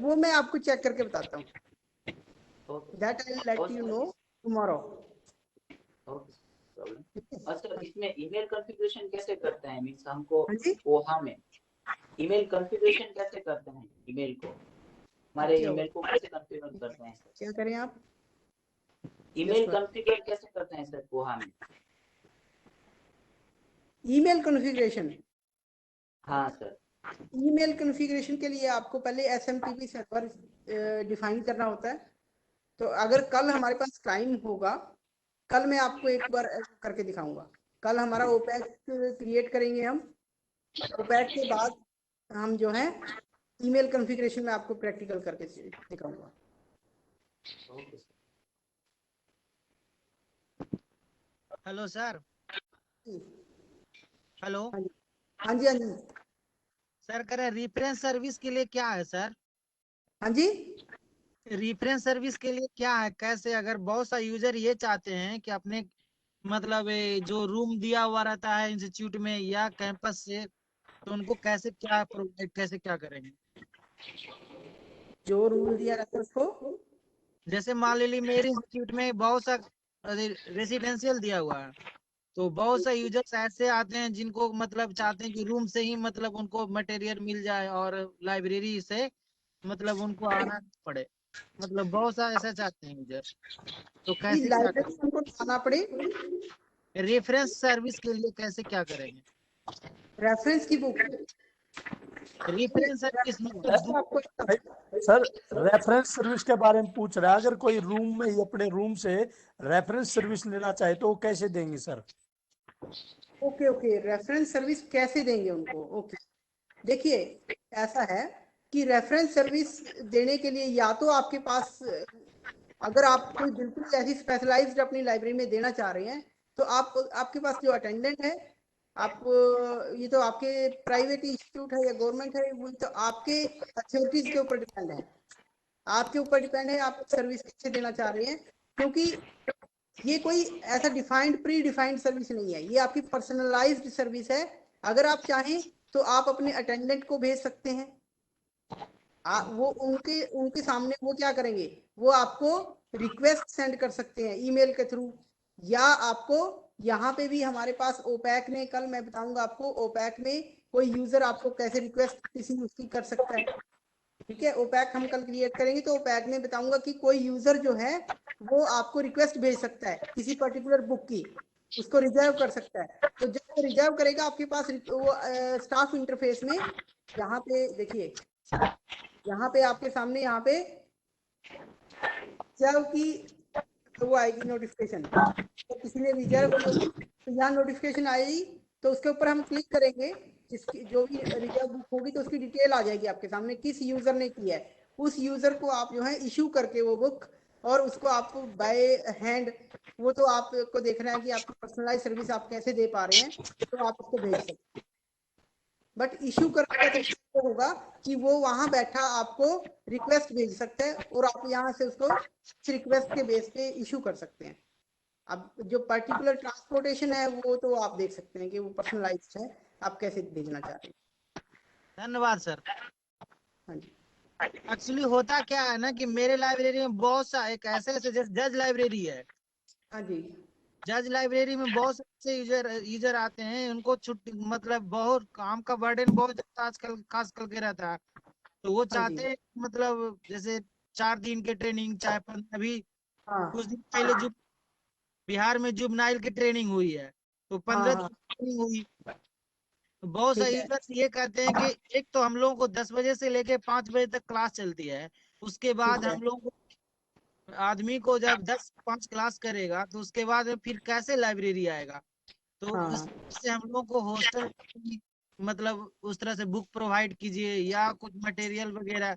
वो मैं आपको चेक करके बताता हूँ, okay that I will let you know tomorrow. और सर इसमें ईमेल कॉन्फ़िगरेशन कैसे करते हैं, मींस हमको हाँ जी, कोहा में ईमेल कॉन्फ़िगरेशन कैसे करते हैं, ईमेल को, हमारे क्या ईमेल को कैसे कॉन्फ़िगर करते हैं सर? क्या करें आप, ईमेल कॉन्फ़िगर कैसे करते हैं सर कोहा में? Email configuration? हाँ सर। ईमेल कॉन्फ़िगरेशन के लिए आपको पहले SMTP सर्वर डिफाइन करना होता है। तो अगर कल हमारे पास टाइम होगा, कल मैं आपको एक बार करके दिखाऊंगा। कल हमारा ओपैक क्रिएट करेंगे हम, ओपैक के बाद हम जो है ईमेल कॉन्फ़िगरेशन में आपको प्रैक्टिकल करके दिखाऊंगा। Hello sir. हेलो हाँ जी हाँ जी सर, कह रहे रेफरेंस सर्विस के लिए क्या है सर? हाँ जी, रेफरेंस सर्विस के लिए क्या है, कैसे? अगर बहुत सा यूजर ये चाहते हैं कि अपने मतलब जो रूम दिया हुआ रहता है इंस्टीट्यूट में या कैंपस से, तो उनको कैसे क्या प्रोवाइड, कैसे क्या करेंगे? जो रूल दिया रहता है उसको, जैसे मान लीजिए मेरे इंस्टीट्यूट में बहुत सा रेसिडेंशियल दिया हुआ है, तो बहुत सा यूजर्स ऐसे आते हैं जिनको मतलब चाहते हैं कि रूम से ही मतलब उनको मटेरियल मिल जाए और लाइब्रेरी से मतलब उनको आना पड़े, मतलब बहुत सा ऐसा चाहते हैं यूजर, तो कैसे क्या लाइब्रेरी करें? उनको आना पड़े, रेफरेंस सर्विस के लिए कैसे क्या करेंगे? रेफरेंस की बुक, रेफरेंस सर्विस मतलब जैसे आपको सर रेफरेंस सर्विस के बारे में पूछ रहा है, अगर कोई रूम में ही अपने रूम से रेफरेंस सर्विस लेना चाहे तो वो कैसे देंगे sir? Okay okay, reference service कैसे देंगे उनको? ओके, देखिए ऐसा है कि रेफरेंस सर्विस देने के लिए या तो आपके पास, अगर आप कोई बिल्कुल ऐसी स्पेशलाइज्ड अपनी लाइब्रेरी में देना चाह रहे हैं, तो आपके पास जो अटेंडेंट है, आप ये तो आपके प्राइवेट इंस्टीट्यूट है या गवर्नमेंट है, वो तो आपके अथॉरिटीज के ऊपर डिपेंड है, आपके ऊपर डिपेंड है आप सर्विस कैसे देना चाह रहे हैं। क्योंकि ये कोई ऐसा डिफाइंड प्री डिफाइंड सर्विस नहीं है, ये आपकी पर्सनलाइज्ड सर्विस है। अगर आप चाहें तो आप अपने अटेंडेंट को भेज सकते हैं, वो उनके उनके सामने वो क्या करेंगे, वो आपको रिक्वेस्ट सेंड कर सकते हैं ईमेल के थ्रू, या आपको यहाँ पे भी हमारे पास ओपैक ने, कल मैं बताऊंगा आपको ओपैक में कोई यूजर आपको कैसे रिक्वेस्ट किसी उसकी कर सकता है। ठीक है, ओपैक हम कल क्रिएट करेंगे तो ओपैक में बताऊंगा कि कोई यूजर जो है वो आपको रिक्वेस्ट भेज सकता है किसी पर्टिकुलर बुक की, उसको रिजर्व कर सकता है। तो जब वो रिजर्व करेगा आपके पास वो स्टाफ इंटरफेस में, यहाँ पे देखिए, यहाँ पे आपके सामने यहाँ पे रिजर्व की वो आएगी नोटिफिकेशन, तो किसी ने रिजर्व की होगी तो यहाँ नोटिफिकेशन आएगी, तो उसके ऊपर हम क्लिक करेंगे, जिसकी जो भी रिजर्व बुक होगी तो उसकी डिटेल आ जाएगी आपके सामने, किस यूजर ने की है, उस यूजर को आप जो है इशू करके वो बुक, और उसको आपको बाय हैंड, वो तो आपको देखना है कि आपकी पर्सनलाइज सर्विस आप कैसे दे पा रहे हैं, तो आप उसको भेज सकते हैं। बट इशू करने का तरीका होगा कि वो वहां बैठा आपको रिक्वेस्ट भेज सकता है और आप यहाँ से उसको रिक्वेस्ट के बेस पे इशू कर सकते हैं। अब जो पर्टिकुलर ट्रांसपोर्टेशन है वो तो आप देख सकते हैं कि वो पर्सनलाइज्ड है, आप कैसे भेजना चाहते हैं। धन्यवाद सर। हाँ जी, एक्चुअली होता क्या है ना कि मेरे लाइब्रेरी में बहुत सा एक ऐसे जैसे जज लाइब्रेरी है, हाँ जी, जज लाइब्रेरी में बहुत से यूजर आते हैं, उनको छुट्टी मतलब बहुत काम का बर्डन बहुत ज्यादा आजकल खास करके रहता है, तो वो हाँ जी, चाहते हैं मतलब जैसे 4 दिन के ट्रेनिंग, चाहे 15, अभी हाँ कुछ दिन पहले जो बिहार में जुबनाइल की ट्रेनिंग हुई है, तो हाँ 15 हाँ, दिन की ट्रेनिंग हुई। तो बहुत ठीक सारे है, यूजर्स ये कहते हैं कि एक तो हम लोगों को 10 बजे से लेके 5 बजे तक क्लास चलती है, उसके बाद ठीक है, हम लोग को आदमी को जब 10-5 क्लास करेगा तो उसके बाद में फिर कैसे लाइब्रेरी आएगा, तो हाँ उस से हम लोग को हॉस्टल मतलब उस तरह से बुक प्रोवाइड कीजिए या कुछ मटेरियल वगैरह,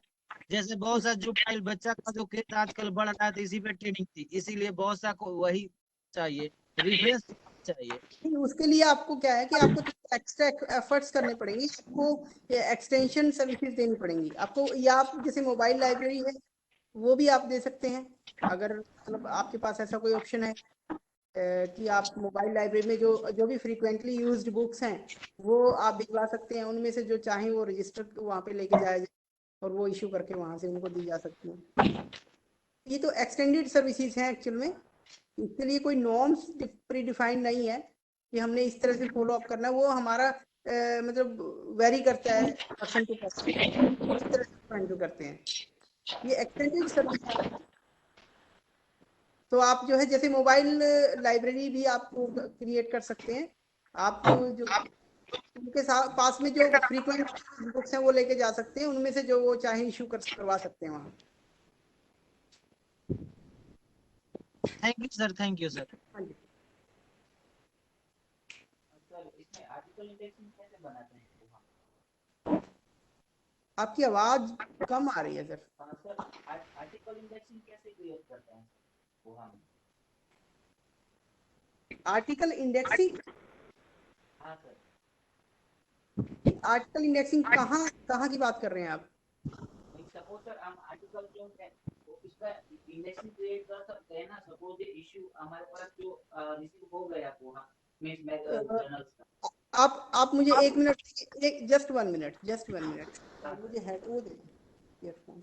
जैसे बहुत सा जो फाइल बच्चा का जो केस आजकल बढ़ रहा है तो इसी पे ट्रेनिंग थी, इसीलिए बहुत सा को वही चाहिए, रेफरेंस चाहिए। नहीं, उसके लिए आपको क्या है कि आपको एक्स्ट्रा एफर्ट्स करने पड़ेंगे, आपको एक्सटेंशन सर्विसेज देनी पड़ेंगी आपको, या आप जैसे मोबाइल लाइब्रेरी है वो भी आप दे सकते हैं, अगर मतलब आपके पास ऐसा कोई ऑप्शन है कि आप मोबाइल लाइब्रेरी में जो जो भी फ्रीक्वेंटली यूज्ड बुक्स हैं वो आप भिजवा सकते हैं, उनमें से जो चाहें वो रजिस्टर वहाँ पे लेके जाया जाए और वो इशू करके वहाँ से उनको दी जा सकती है। ये तो एक्सटेंडेड सर्विसेज हैं एक्चुअल में, इसके लिए कोई नॉर्म्स प्री डिफाइंड नहीं है कि हमने इस तरह से फॉलो अप करना है, वो हमारा मतलब वेरी करता है पर्सन टू पर्सन, किस तरह से फाइंड करते हैं। ये एक्सटेंडेड सर्विस है, तो आप जो है जैसे मोबाइल लाइब्रेरी भी आप क्रिएट कर सकते हैं, आप जो उनके साथ पास में जो फ्रीक्वेंट बुक्स हैं वो लेके जा सकते हैं, उनमें से जो वो चाहे इशू करवा सकते हैं वहाँ। Thank you sir, thank you sir. हाँ जी, सर इसमें आर्टिकल इंडेक्सिंग कैसे बनाते हैं वहाँ? आपकी आवाज कम आ रही है सर। सर आर्टिकल इंडेक्सिंग कैसे क्रिएट करते हैं वहाँ में? आर्टिकल इंडेक्सिंग, हाँ सर, आर्टिकल इंडेक्सिंग कहाँ कहाँ की बात कर रहे हैं आप? सपोज सर हम आर्टिकल जो है वो इसका इंडेक्सिंग क्रिएट कर सकते हैं ना, सपोज इशू हमारे पास जो रिसीव हो गया वहाँ मींस जर्नल्स का। आप मुझे 1 मिनट, एक जस्ट 1 मिनट मुझे है वो दे ईयरफोन।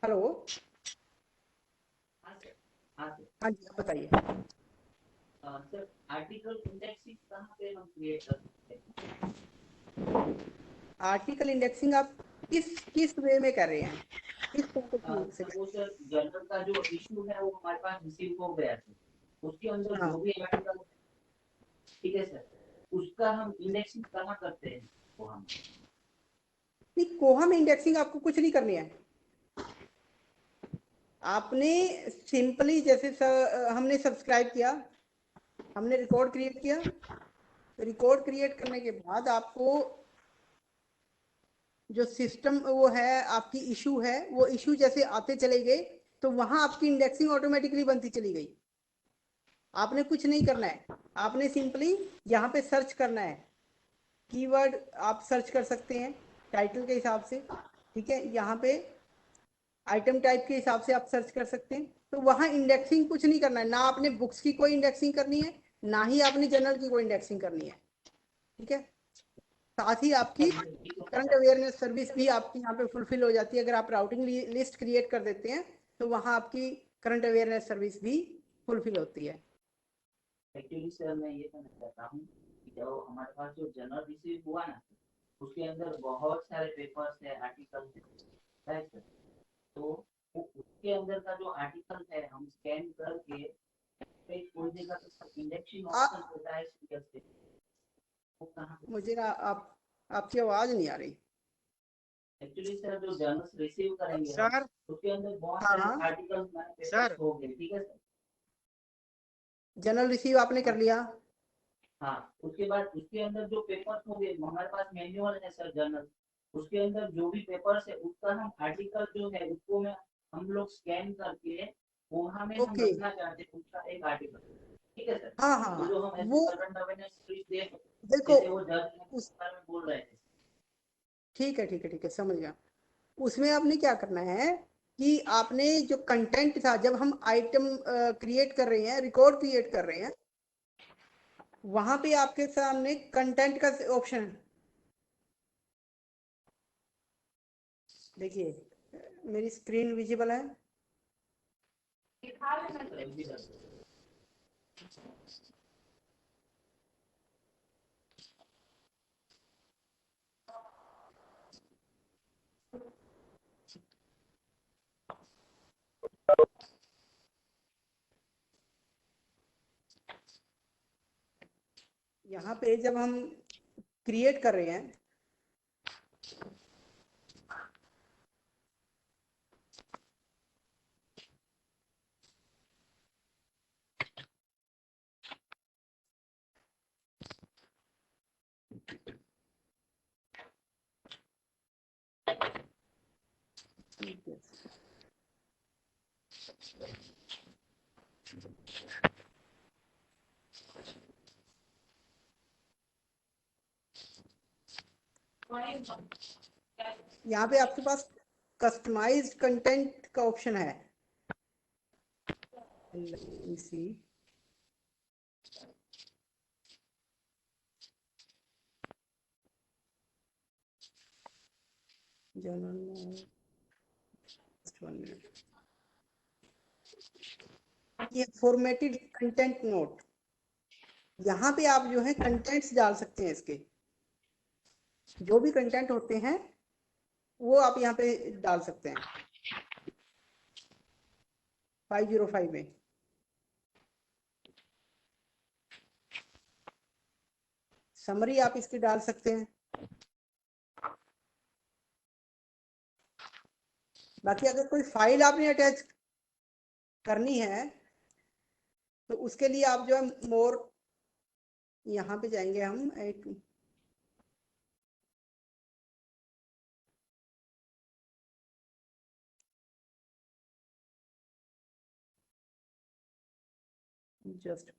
हेलो, हाँ सर, हाँ सर। हाँ जी, आप बताइए। सर आर्टिकल इंडेक्सिंग कहाँ पे हम क्रिएट कर सकते हैं? आर्टिकल इंडेक्सिंग आप किस वे में कर रहे हैं, किस टॉपिक से? सपोज सर जर्नल का जो इशू है वो हमारे पास रिसीव हो गया है, उसके अंदर हाँ, जो भी आर्टिकल, ठीक है सर, उसका हम इंडेक्सिंग कहाँ करते हैं वो हम? नहीं, कोहम इंडेक्सिंग आपको कुछ नहीं करनी है, आपने सिंपली जैसे हमने सब्सक्राइब किया, हमने रिकॉर्ड क्रिएट किया, रिकॉर्ड क्रिएट करने के बाद आपको जो सिस्टम वो है आपकी इशू है, वो इशू जैसे आते चले गए तो वहां आपकी इंडेक्सिंग ऑटोमेटिकली बनती चली गई, आपने कुछ नहीं करना है, आपने सिंपली यहाँ पे सर्च करना है, कीवर्ड आप सर्च कर सकते हैं टाइटल के हिसाब से, ठीक है, यहाँ पे आइटम टाइप के हिसाब से आप सर्च कर सकते हैं। तो वहाँ इंडेक्सिंग कुछ नहीं करना है, ना आपने बुक्स की कोई इंडेक्सिंग करनी है, ना ही आपने जर्नल की कोई इंडेक्सिंग करनी है। ठीक है, साथ ही आपकी करंट अवेयरनेस सर्विस भी आपकी यहाँ पे फुलफिल हो जाती है। अगर आप राउटिंग लिस्ट क्रिएट कर देते हैं तो वहाँ आपकी करंट अवेयरनेस सर्विस भी फुलफिल होती है। एक्चुअली सर मैं ये कहना चाहता हूँ कि जब हमारे पास जो जर्नल रिसीव हुआ ना, उसके अंदर बहुत सारे पेपर्स है, आर्टिकल है, right सर? तो उसके अंदर का जो आर्टिकल है हम स्कैन करके कोई जगह पे इंडेक्सिंग ऑप्शन होता है कैसे, वो कहाँ पे? मुझे ना आपकी आवाज नहीं आ रही। एक्चुअली सर जो जर्नल्स रिसीव करेंगे सर हम, उसके अंदर बहुत हाँ, सारे हाँ। आर्टिकल्स पेपर्स सर हो गए, ठीक है सर? जर्नल रिसीव आपने कर लिया। हाँ, उसके बाद उसके अंदर जो पेपर्स होंगे, हमारे पास मैन्युअल है सर जर्नल, उसके अंदर जो भी पेपर्स है उसका हम आर्टिकल जो है उसको में हम लोग स्कैन करके वहाँ में हम ओके, रखना चाहते हैं उसका एक आर्टिकल, ठीक है सर? हाँ तो हाँ, जो हम वो ऐसे करंट अवेयरनेस स्पीच दे देखो जैसे वो जर्नल उस के बारे में बोल रहे थे। ठीक है, ठीक है, ठीक है, समझ गया। उसमें आपने क्या करना है कि आपने जो कंटेंट था, जब हम आइटम क्रिएट कर रहे हैं, रिकॉर्ड क्रिएट कर रहे हैं, वहां पे आपके सामने कंटेंट का ऑप्शन है। देखिए मेरी स्क्रीन विजिबल है। यहाँ पे जब हम क्रिएट कर रहे हैं, यहाँ पे आपके पास कस्टमाइज्ड कंटेंट का ऑप्शन है। Let me see. Journal, just 1 minute. ये फॉर्मेटेड कंटेंट नोट, यहाँ पे आप जो है कंटेंट्स डाल सकते हैं। इसके जो भी कंटेंट होते हैं वो आप यहाँ पे डाल सकते हैं 505 में। समरी आप इसकी डाल सकते हैं। बाकी अगर कोई फाइल आपने अटैच करनी है तो उसके लिए आप जो है मोर, यहाँ पे जाएंगे हम, एक जस्ट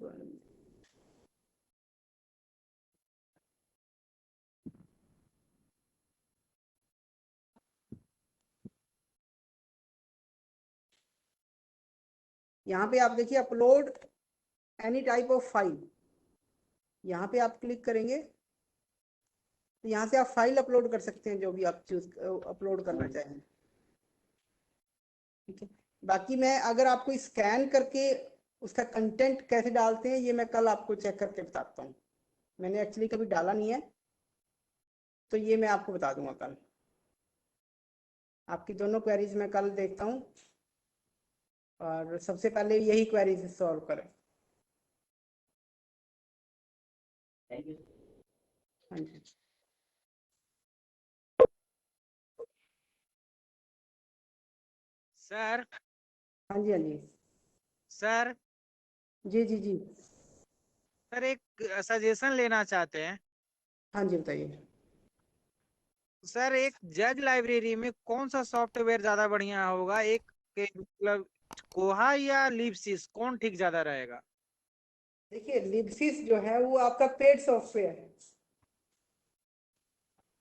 यहाँ पे आप देखिए upload any type of file, यहाँ पे आप क्लिक करेंगे तो यहाँ से आप फाइल अपलोड कर सकते हैं जो भी आप चूज अपलोड करना चाहें। ठीक है, बाकी मैं अगर आपको स्कैन करके उसका कंटेंट कैसे डालते हैं ये मैं कल आपको चेक करके बताता हूँ। मैंने एक्चुअली कभी डाला नहीं है तो ये मैं आपको बता दूंगा कल। आपकी दोनों क्वेरीज मैं कल देखता हूँ और सबसे पहले यही क्वेरीज सॉल्व करें। Thank you. हाँ जी, सर हाँ जी, हाँ जी, सर जी जी जी, सर एक सजेशन लेना चाहते हैं। हाँ जी, बताइए। सर एक जज लाइब्रेरी में कौन सा सॉफ्टवेयर ज्यादा बढ़िया होगा, मतलब कोहा या लिपसिस, कौन ठीक ज्यादा रहेगा? देखिए लिपसिस जो है वो आपका पेड सॉफ्टवेयर है।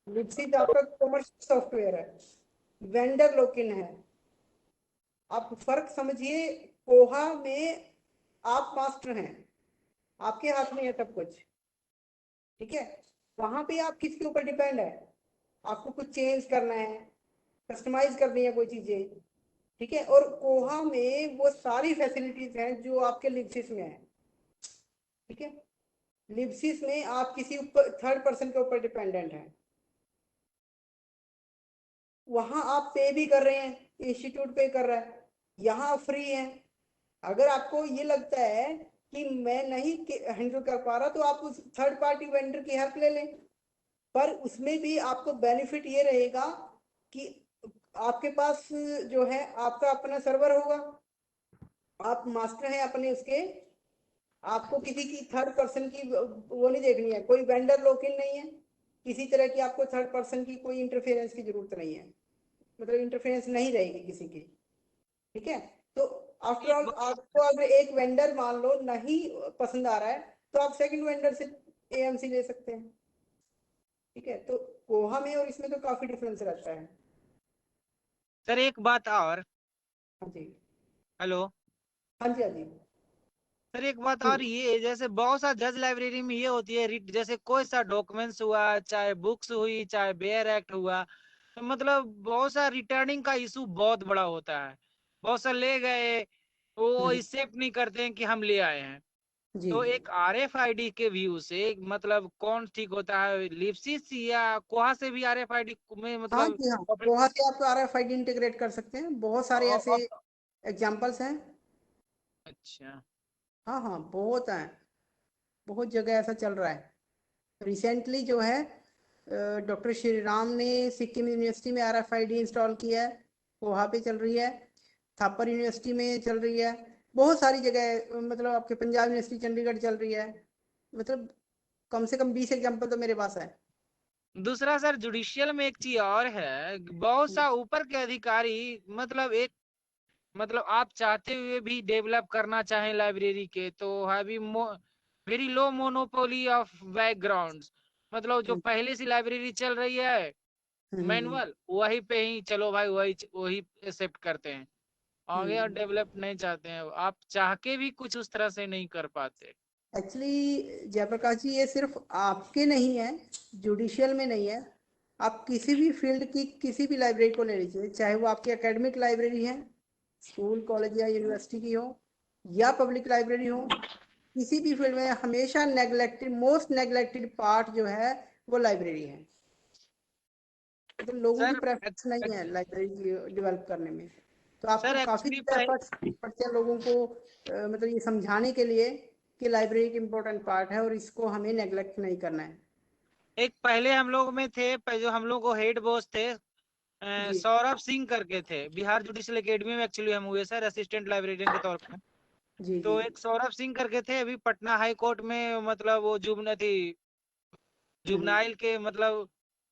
लिपसिस आपका कमर्शियल सॉफ्टवेयर है, वेंडर लॉक इन है। आप फर्क समझिए, कोहा में आप मास्टर हैं, आपके हाथ में है सब कुछ, ठीक है। वहां पे आप किसके ऊपर डिपेंड है, आपको कुछ चेंज करना है, कस्टमाइज करनी है कोई चीजें, ठीक है। और कोहा में वो सारी फैसिलिटीज हैं जो आपके लिप्सिस में है, ठीक है। लिप्सिस में आप किसी ऊपर थर्ड पर्सन के ऊपर डिपेंडेंट हैं, वहां आप पे भी कर रहे हैं, इंस्टीट्यूट पे कर रहा है, यहाँ फ्री है। अगर आपको ये लगता है कि मैं नहीं हैंडल कर पा रहा, तो आप उस थर्ड पार्टी वेंडर की हेल्प ले लें, पर उसमें भी आपको बेनिफिट ये रहेगा कि आपके पास जो है आपका अपना सर्वर होगा, आप मास्टर हैं अपने उसके, आपको किसी की थर्ड पर्सन की वो नहीं देखनी है, कोई वेंडर लॉक इन नहीं है, किसी तरह की आपको थर्ड पर्सन की कोई इंटरफेरेंस की जरूरत नहीं है, मतलब इंटरफेरेंस नहीं रहेगी किसी की, ठीक है। तो आफ्टर ऑल आपको अगर एक वेंडर मान लो नहीं पसंद आ रहा है, तो आप सेकंड वेंडर से एएमसी ले सकते हैं, ठीक है। तो कोहा में और इसमें तो काफी डिफरेंस रहता है। सर एक बात और, हाँ जी, हेलो हाँ जी, हाँ जी, सर एक बात और, ये जैसे बहुत सा जज लाइब्रेरी में ये होती है जैसे कोई सा डॉक्यूमेंट्स हुआ, चाहे बुक्स हुई, चाहे बेयर एक्ट हुआ, तो मतलब बहुत सा रिटर्निंग का इशू बहुत बड़ा होता है। बहुत सा ले गए, वो एक्सेप्ट नहीं करते हैं कि हम ले आए हैं। जी। तो एक आरएफआईडी के व्यू से मतलब कौन ठीक होता है, लिप्सिस या कोहा से भी आरएफआईडी में हाँ मतलब जी, हाँ, कोहा से आप RFID इंटीग्रेट कर सकते हैं, बहुत सारे ऐसे एग्जाम्पल्स हैं। अच्छा हाँ हाँ, बहुत हैं, बहुत जगह ऐसा चल रहा है। रिसेंटली जो है डॉक्टर श्री राम ने सिक्किम यूनिवर्सिटी में RFID इंस्टॉल किया है, वहाँ पे चल रही है, थापर यूनिवर्सिटी में चल रही है, बहुत सारी जगह, मतलब आपके पंजाब यूनिवर्सिटी चंडीगढ़ चल रही है, मतलब कम से कम 20 एग्जाम्पल तो मेरे पास है। दूसरा सर, जुडिशियल में एक चीज और है, बहुत सा ऊपर के अधिकारी मतलब एक मतलब आप चाहते हुए भी डेवलप करना चाहें लाइब्रेरी के, तो heavy very low monopoly of backgrounds, मतलब जो पहले से लाइब्रेरी चल रही है मैनुअल वही पे ही चलो भाई, वही वही एक्सेप्ट करते हैं, आगे और डेवलप नहीं चाहते हैं, आप चाह के भी कुछ उस तरह से नहीं कर पाते। एक्चुअली जयप्रकाश जी, ये सिर्फ आपके नहीं है, जुडिशियल में नहीं है, आप किसी भी फील्ड की किसी भी लाइब्रेरी को ले लीजिए, चाहे वो आपकी एकेडमिक लाइब्रेरी है, स्कूल कॉलेज या यूनिवर्सिटी की हो, या पब्लिक लाइब्रेरी हो, किसी भी फील्ड में हमेशा नेग्लेक्टेड, मोस्ट नेग्लेक्टेड पार्ट जो है वो लाइब्रेरी है, तो लोगों की सर प्रेफरेंस नहीं है लाइब्रेरी डेवलप करने में। तो आपको सर काफी एक्चुअली एफर्ट्स पड़ते हैं लोगों को मतलब ये समझाने के लिए कि लाइब्रेरी एक इम्पोर्टेंट पार्ट है और इसको हमें नेग्लेक्ट नहीं करना है। एक पहले हम लोग में थे, जो हम लोग को हेड बॉस थे जी सौरभ सिंह करके थे, बिहार जुडिशियल एकेडमी में एक्चुअली हम हुए सर असिस्टेंट लाइब्रेरियन के तौर पे। जी जी। तो एक सौरभ सिंह करके थे, अभी पटना हाई कोर्ट में मतलब वो जुबन थी, जुबनाइल के मतलब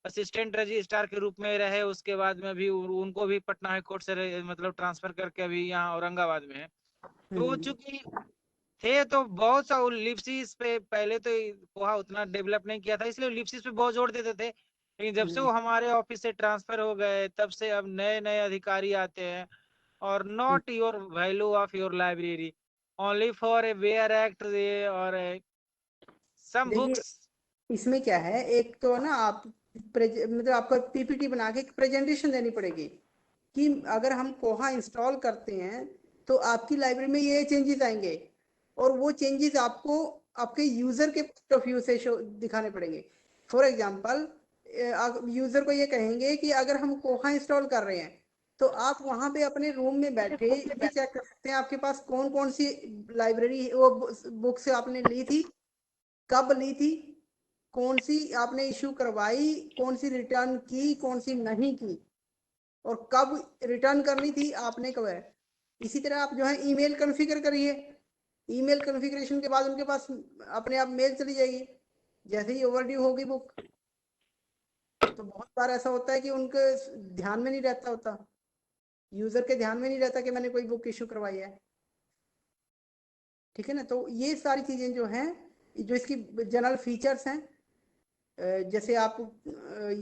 असिस्टेंट रजिस्ट्रार के रूप में रहे, उसके बाद में अभी उनको भी पटना हाई कोर्ट से मतलब ट्रांसफर करके अभी यहाँ औरंगाबाद में है। तो चूंकि थे तो बहुत सा लिप्सिस पे पहले तो पोहा उतना डेवलप नहीं किया था, इसलिए लिप्सिस पे बहुत जोर देते थे, लेकिन जब से वो हमारे ऑफिस से ट्रांसफर हो गए तब से अब नए नए अधिकारी आते हैं, और not your value of your library, only for a where act और सम देखिए, बुक्स। इसमें क्या है, एक तो ना आप मतलब आपको पीपीटी बना के एक प्रेजेंटेशन देनी पड़ेगी कि अगर हम कोहा इंस्टॉल करते हैं तो आपकी लाइब्रेरी में ये चेंजेस आएंगे, और वो चेंजेस आपको आपके यूजर के पॉइंट ऑफ व्यू से दिखाने पड़ेंगे। फॉर एग्जांपल, यूजर को ये कहेंगे कि अगर हम कोहा इंस्टॉल कर रहे हैं, तो आप वहां पे अपने रूम में बैठे ये चेक कर सकते हैं आपके पास कौन कौन सी लाइब्रेरी वो बुक्स आपने ली थी, कब ली थी, कौन सी आपने इशू करवाई, कौन सी रिटर्न की, कौन सी नहीं की, और कब रिटर्न करनी थी आपने, कब है। इसी तरह आप जो है ईमेल कॉन्फ़िगर करिए, ईमेल कॉन्फ़िगरेशन के बाद उनके पास अपने आप मेल चली जाएगी जैसे ही ओवरड्यू होगी बुक। तो बहुत बार ऐसा होता है कि उनके ध्यान में नहीं रहता होता, यूजर के ध्यान में नहीं रहता कि मैंने कोई बुक इशू करवाई है, ठीक है ना। तो ये सारी चीजें जो हैं, जो इसकी जनरल फीचर्स हैं, जैसे आप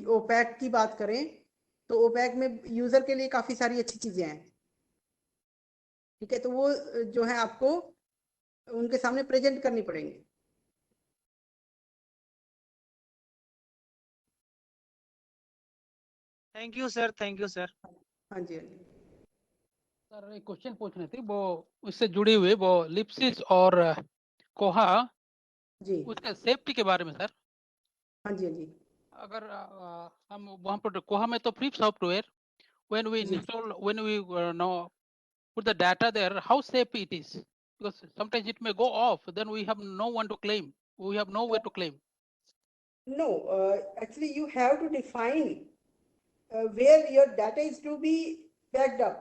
ओपैक की बात करें तो ओपैक में यूजर के लिए काफी सारी अच्छी चीजें हैं, ठीक है, तो वो जो है आपको उनके सामने प्रेजेंट करनी पड़ेंगे। Thank you sir, thank you sir. हाँ जी, हाँ जी। सर एक क्वेश्चन पूछनी थी, वो उससे जुड़ी हुई, वो लिप्सिस और कोहा, जी उसके सेफ्टी के बारे में सर। हाँ जी, हाँ जी। अगर हम वहाँ पर कोहा में तो फ्री सॉफ्टवेयर, when we जी install, when we know put the data there, how safe it is? Because sometimes it may go off, then we have no one to claim. We have nowhere to claim. No, actually you have to define where your data is to be backed up.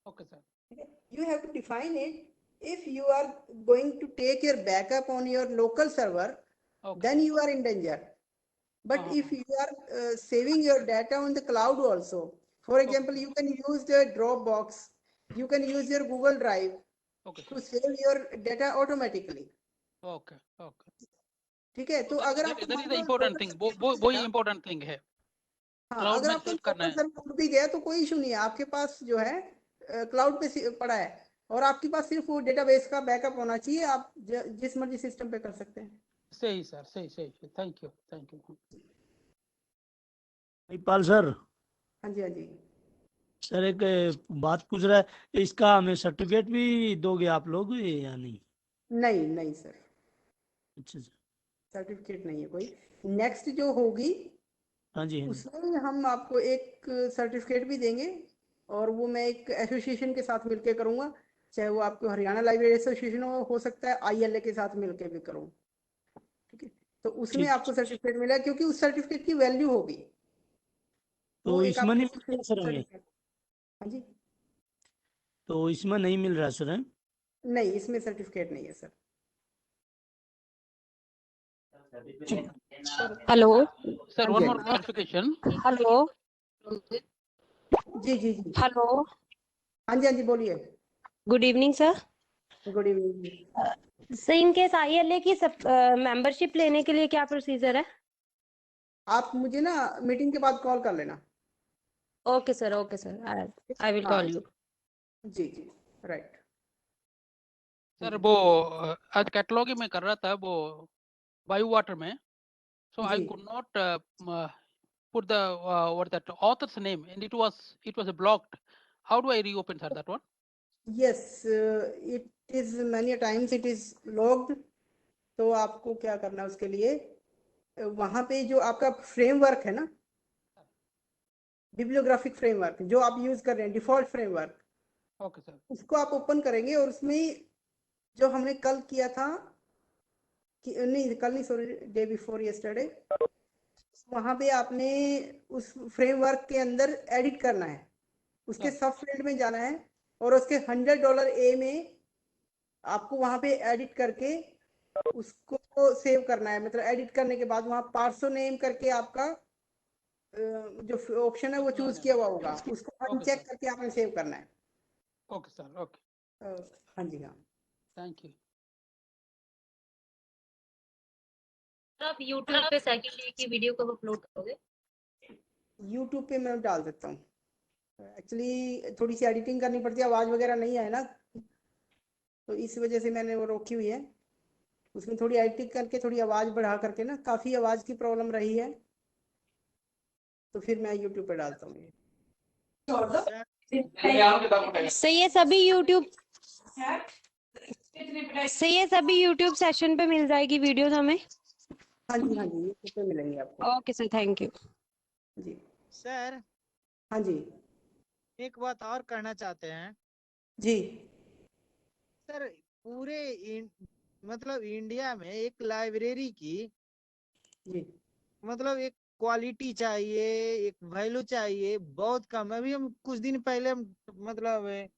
Okay, sir. Okay? You have to define it. If you are going to take your backup on your local server, Okay. then you are in danger. But if you are saving your data on the cloud also, for example, you can use the Dropbox, you can use your Google Drive Okay, to sir. save your data automatically. Okay, okay. ठीक है, तो अगर आपको That मान is the low important local thing. server वो गया, important thing है। हाँ, Cloud अगर में आपका save करना लोकल है। सर्वर टूट भी गया तो कोई इशू नहीं है, आपके पास जो है क्लाउड पे पड़ा है, और आपके पास सिर्फ वो डेटाबेस का बैकअप होना चाहिए, आप जिस मर्जी सिस्टम पे कर सकते हैं। सही सर, सही। Thank you, thank you. Mahipal sir, हाँ जी, हाँ जी। सर एक बात पूछ रहा है, इसका हमें सर्टिफिकेट भी दोगे आप लोग या नहीं? नहीं नहीं सर, अच्छा सर। सर्टिफिकेट नहीं है कोई। नेक्स्ट जो होगी हाँ जी, हाँ जी। उसमें हम आपको एक सर्टिफिकेट भी देंगे, और वो मैं एक एसोसिएशन के साथ मिलके करूँगा, चाहे वो आपको हरियाणा लाइब्रेरी एसोसिएशन हो सकता है, ILA के साथ मिलके भी करूँ। ठीक है, तो उसमें ठीक। आपको सर्टिफिकेट मिला, क्योंकि उस सर्टिफिकेट की वैल्यू होगी। तो वो एक इसमें नहीं आपको मिल रहा सर हमें? सर्टिफिकेट। हाँ जी, तो इसमें नहीं मिल रहा सर? हैं? नहीं, इसमें सर्टिफिकेट नहीं है सर। हेलो सर हाँ वन जी, मोर क्लैरिफिकेशन। हेलो जी जी जी। हेलो हाँ जी, हाँ जी, बोलिए। Good evening sir. Good evening. Sir in case ILA की मेंबरशिप लेने के लिए क्या प्रोसीजर है? आप मुझे ना मीटिंग के बाद कॉल कर लेना। ओके सर, आई विल हाँ कॉल यू। जी जी, राइट। सर वो आज कैटलॉगिंग में कर रहा था वो बायो वाटर में, so I जी could not put the what that author's name, and it was blocked. How do I reopen sir that one? Yes, it is many times it is logged. तो आपको क्या करना है उसके लिए, वहाँ पे जो आपका फ्रेमवर्क है ना, बिब्लियोग्राफिक फ्रेमवर्क जो आप यूज कर रहे हैं, डिफॉल्ट फ्रेमवर्क, ओके सर। उसको आप ओपन करेंगे, और उसमें जो हमने कल किया था कि नहीं, कल नहीं, सॉरी, डे बिफोर यस्टरडे, वहाँ पे आपने उस फ्रेमवर्क के अंदर एडिट करना है, उसके सर सब फील्ड में जाना है, और उसके $100 A में आपको वहाँ पे एडिट करके उसको सेव करना है। मतलब एडिट करने के बाद वहाँ पार्सो नेम करके आपका जो ऑप्शन है वो चूज किया हुआ होगा, उसको अनचेक सर। करके आपने सेव करना है। ओके सर, ओके, हाँ जी, हाँ। Thank you. आप YouTube पे सेकंड डे की वीडियो कब अपलोड करोगे? यूट्यूब पे मैं डाल देता हूँ। एक्चुअली थोड़ी सी एडिटिंग करनी पड़ती है, आवाज वगैरह नहीं आए ना, तो इस वजह से मैंने वो रोकी हुई है। उसमें थोड़ी एडिटिंग करके थोड़ी आवाज बढ़ा करके ना, काफी आवाज की प्रॉब्लम रही है, तो फिर मैं यूट्यूब पे डालता हूँ। सर ये सभी यूट्यूब सेशन पे मिल जाएगी वीडियोस हमें? हाँ जी, हाँ जी, यूट्यूब पे मिलेंगे आपको। Okay sir, thank you. जी सर हाँ जी एक बात और कहना चाहते हैं जी। सर, मतलब इंडिया में एक लाइब्रेरी की जी मतलब एक क्वालिटी चाहिए, एक वैल्यू चाहिए, बहुत कम है। अभी हम कुछ दिन पहले हम मतलब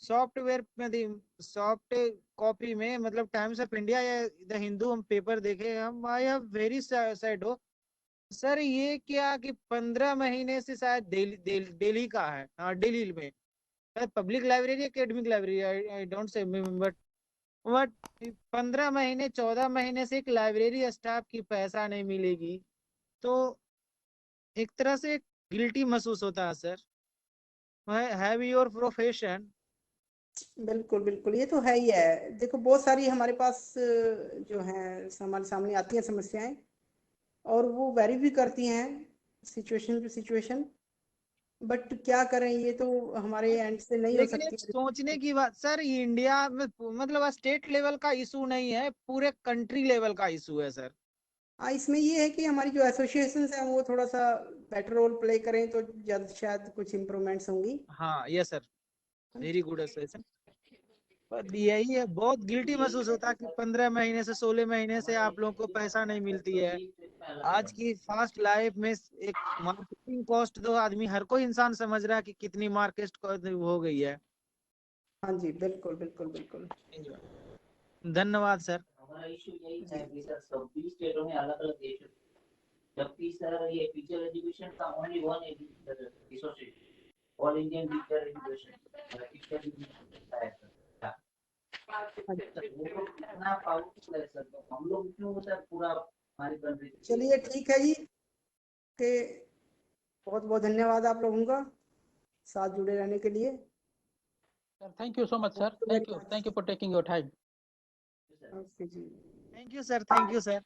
सॉफ्टवेयर में सॉफ्ट कॉपी में मतलब टाइम्स ऑफ इंडिया या द हिंदू हम पेपर देखे, हम आई हैव वेरी सैड हो सर। ये क्या कि 15 महीने से शायद दिल्ली का है, हाँ दिल्ली में public library, academic library, I don't say but 15 महीने 14 महीने से एक लाइब्रेरी स्टाफ की पैसा नहीं मिलेगी, तो एक तरह से गिल्टी महसूस होता है सर। हैव योर प्रोफेशन बिल्कुल बिल्कुल, ये तो है ही है। देखो बहुत सारी हमारे पास जो है हमारे सामने आती हैं समस्याएं, और वो वेरी भी करती हैं सिचुएशन टू सिचुएशन, बट क्या करें, ये तो हमारे एंड से नहीं हो लेकिन एक सकती। सोचने की बात सर, ये इंडिया में मतलब स्टेट लेवल का इशू नहीं है, पूरे कंट्री लेवल का इशू है सर। हाँ, इसमें ये है कि हमारी जो एसोसिएशन है वो थोड़ा सा बेटर रोल प्ले करें तो जल्द शायद कुछ इम्प्रूवमेंट्स होंगी। हाँ yes sir, very good association. पर यही है, बहुत गिल्टी महसूस होता है कि 15 महीने से 16 महीने से आप लोगों को पैसा नहीं मिलती है। आज की फास्ट लाइफ में एक मार्केटिंग कॉस्ट तो आदमी, हर कोई इंसान समझ रहा है कि कितनी मार्केट हो गई है। हाँ जी, बिल्कुल बिल्कुल बिल्कुल। धन्यवाद सर। हमारा इशू यही था कि सर सभी स्टेटों में अलग अलग इशू, जबकि सर ये टीचर एजुकेशन का only one association, all Indian teacher education, teacher education है सर। वो लोग इतना पावरफुल है सर, तो हम लोग क्यों सर पूरा हमारी कंट्री। चलिए ठीक है जी, के बहुत बहुत धन्यवाद आप लोगों का साथ जुड़े रहने के लिए। Sir, thank you so much, sir. Thank you for taking your time. Okay जी। Thank you sir, thank you sir.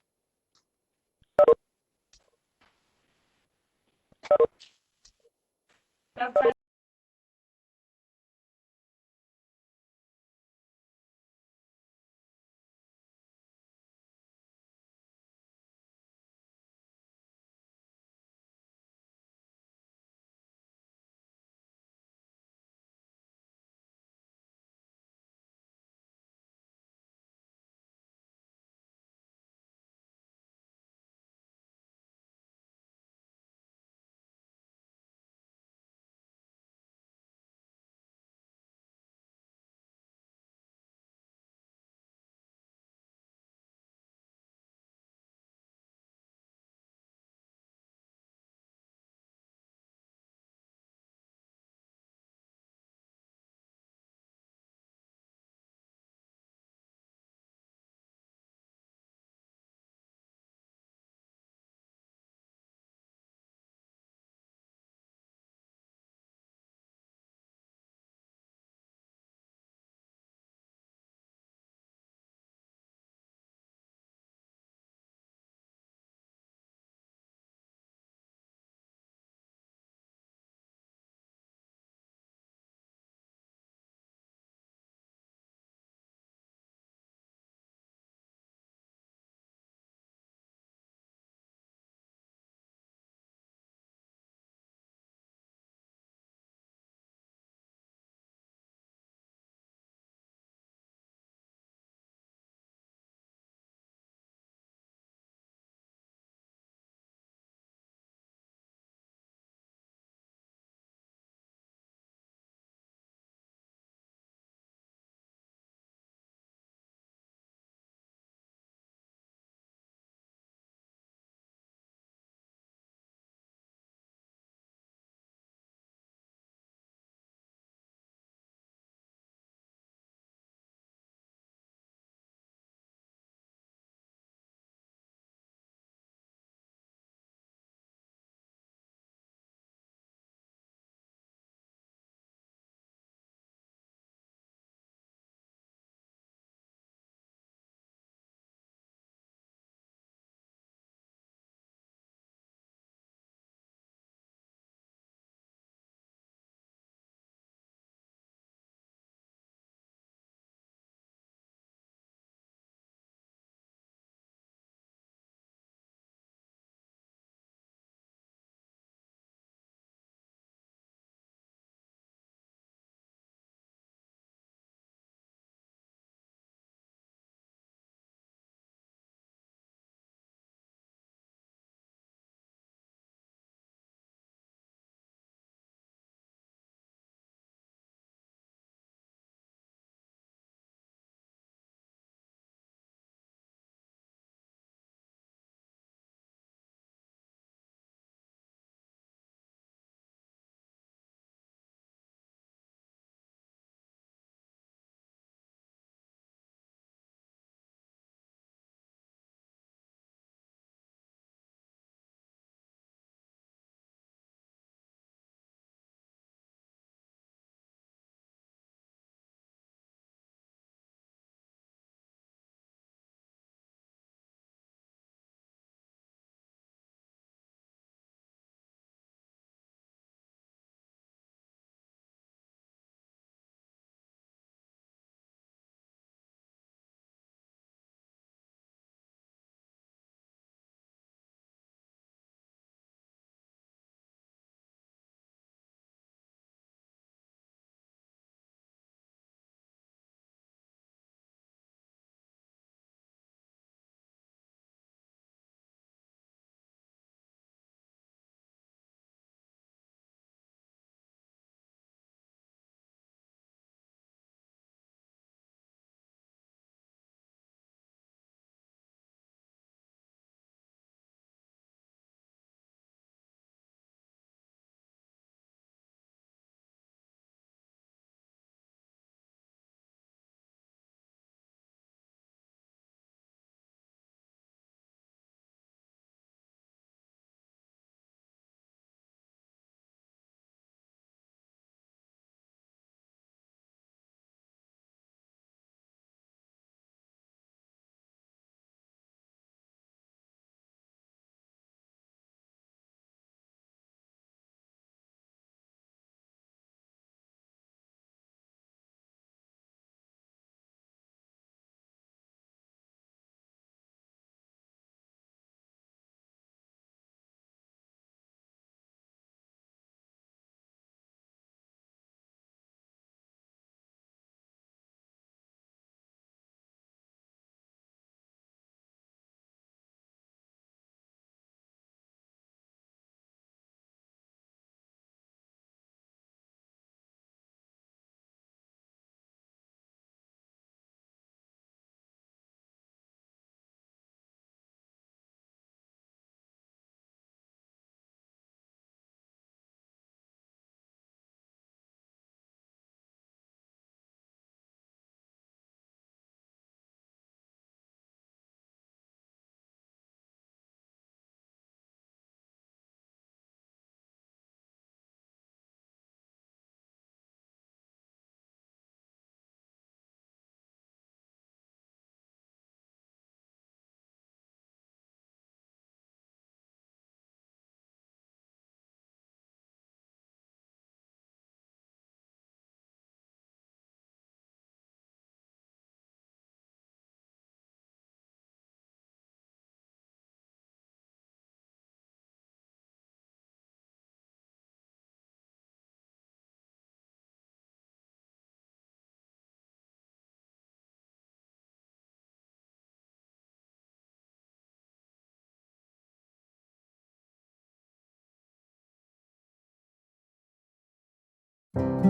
है।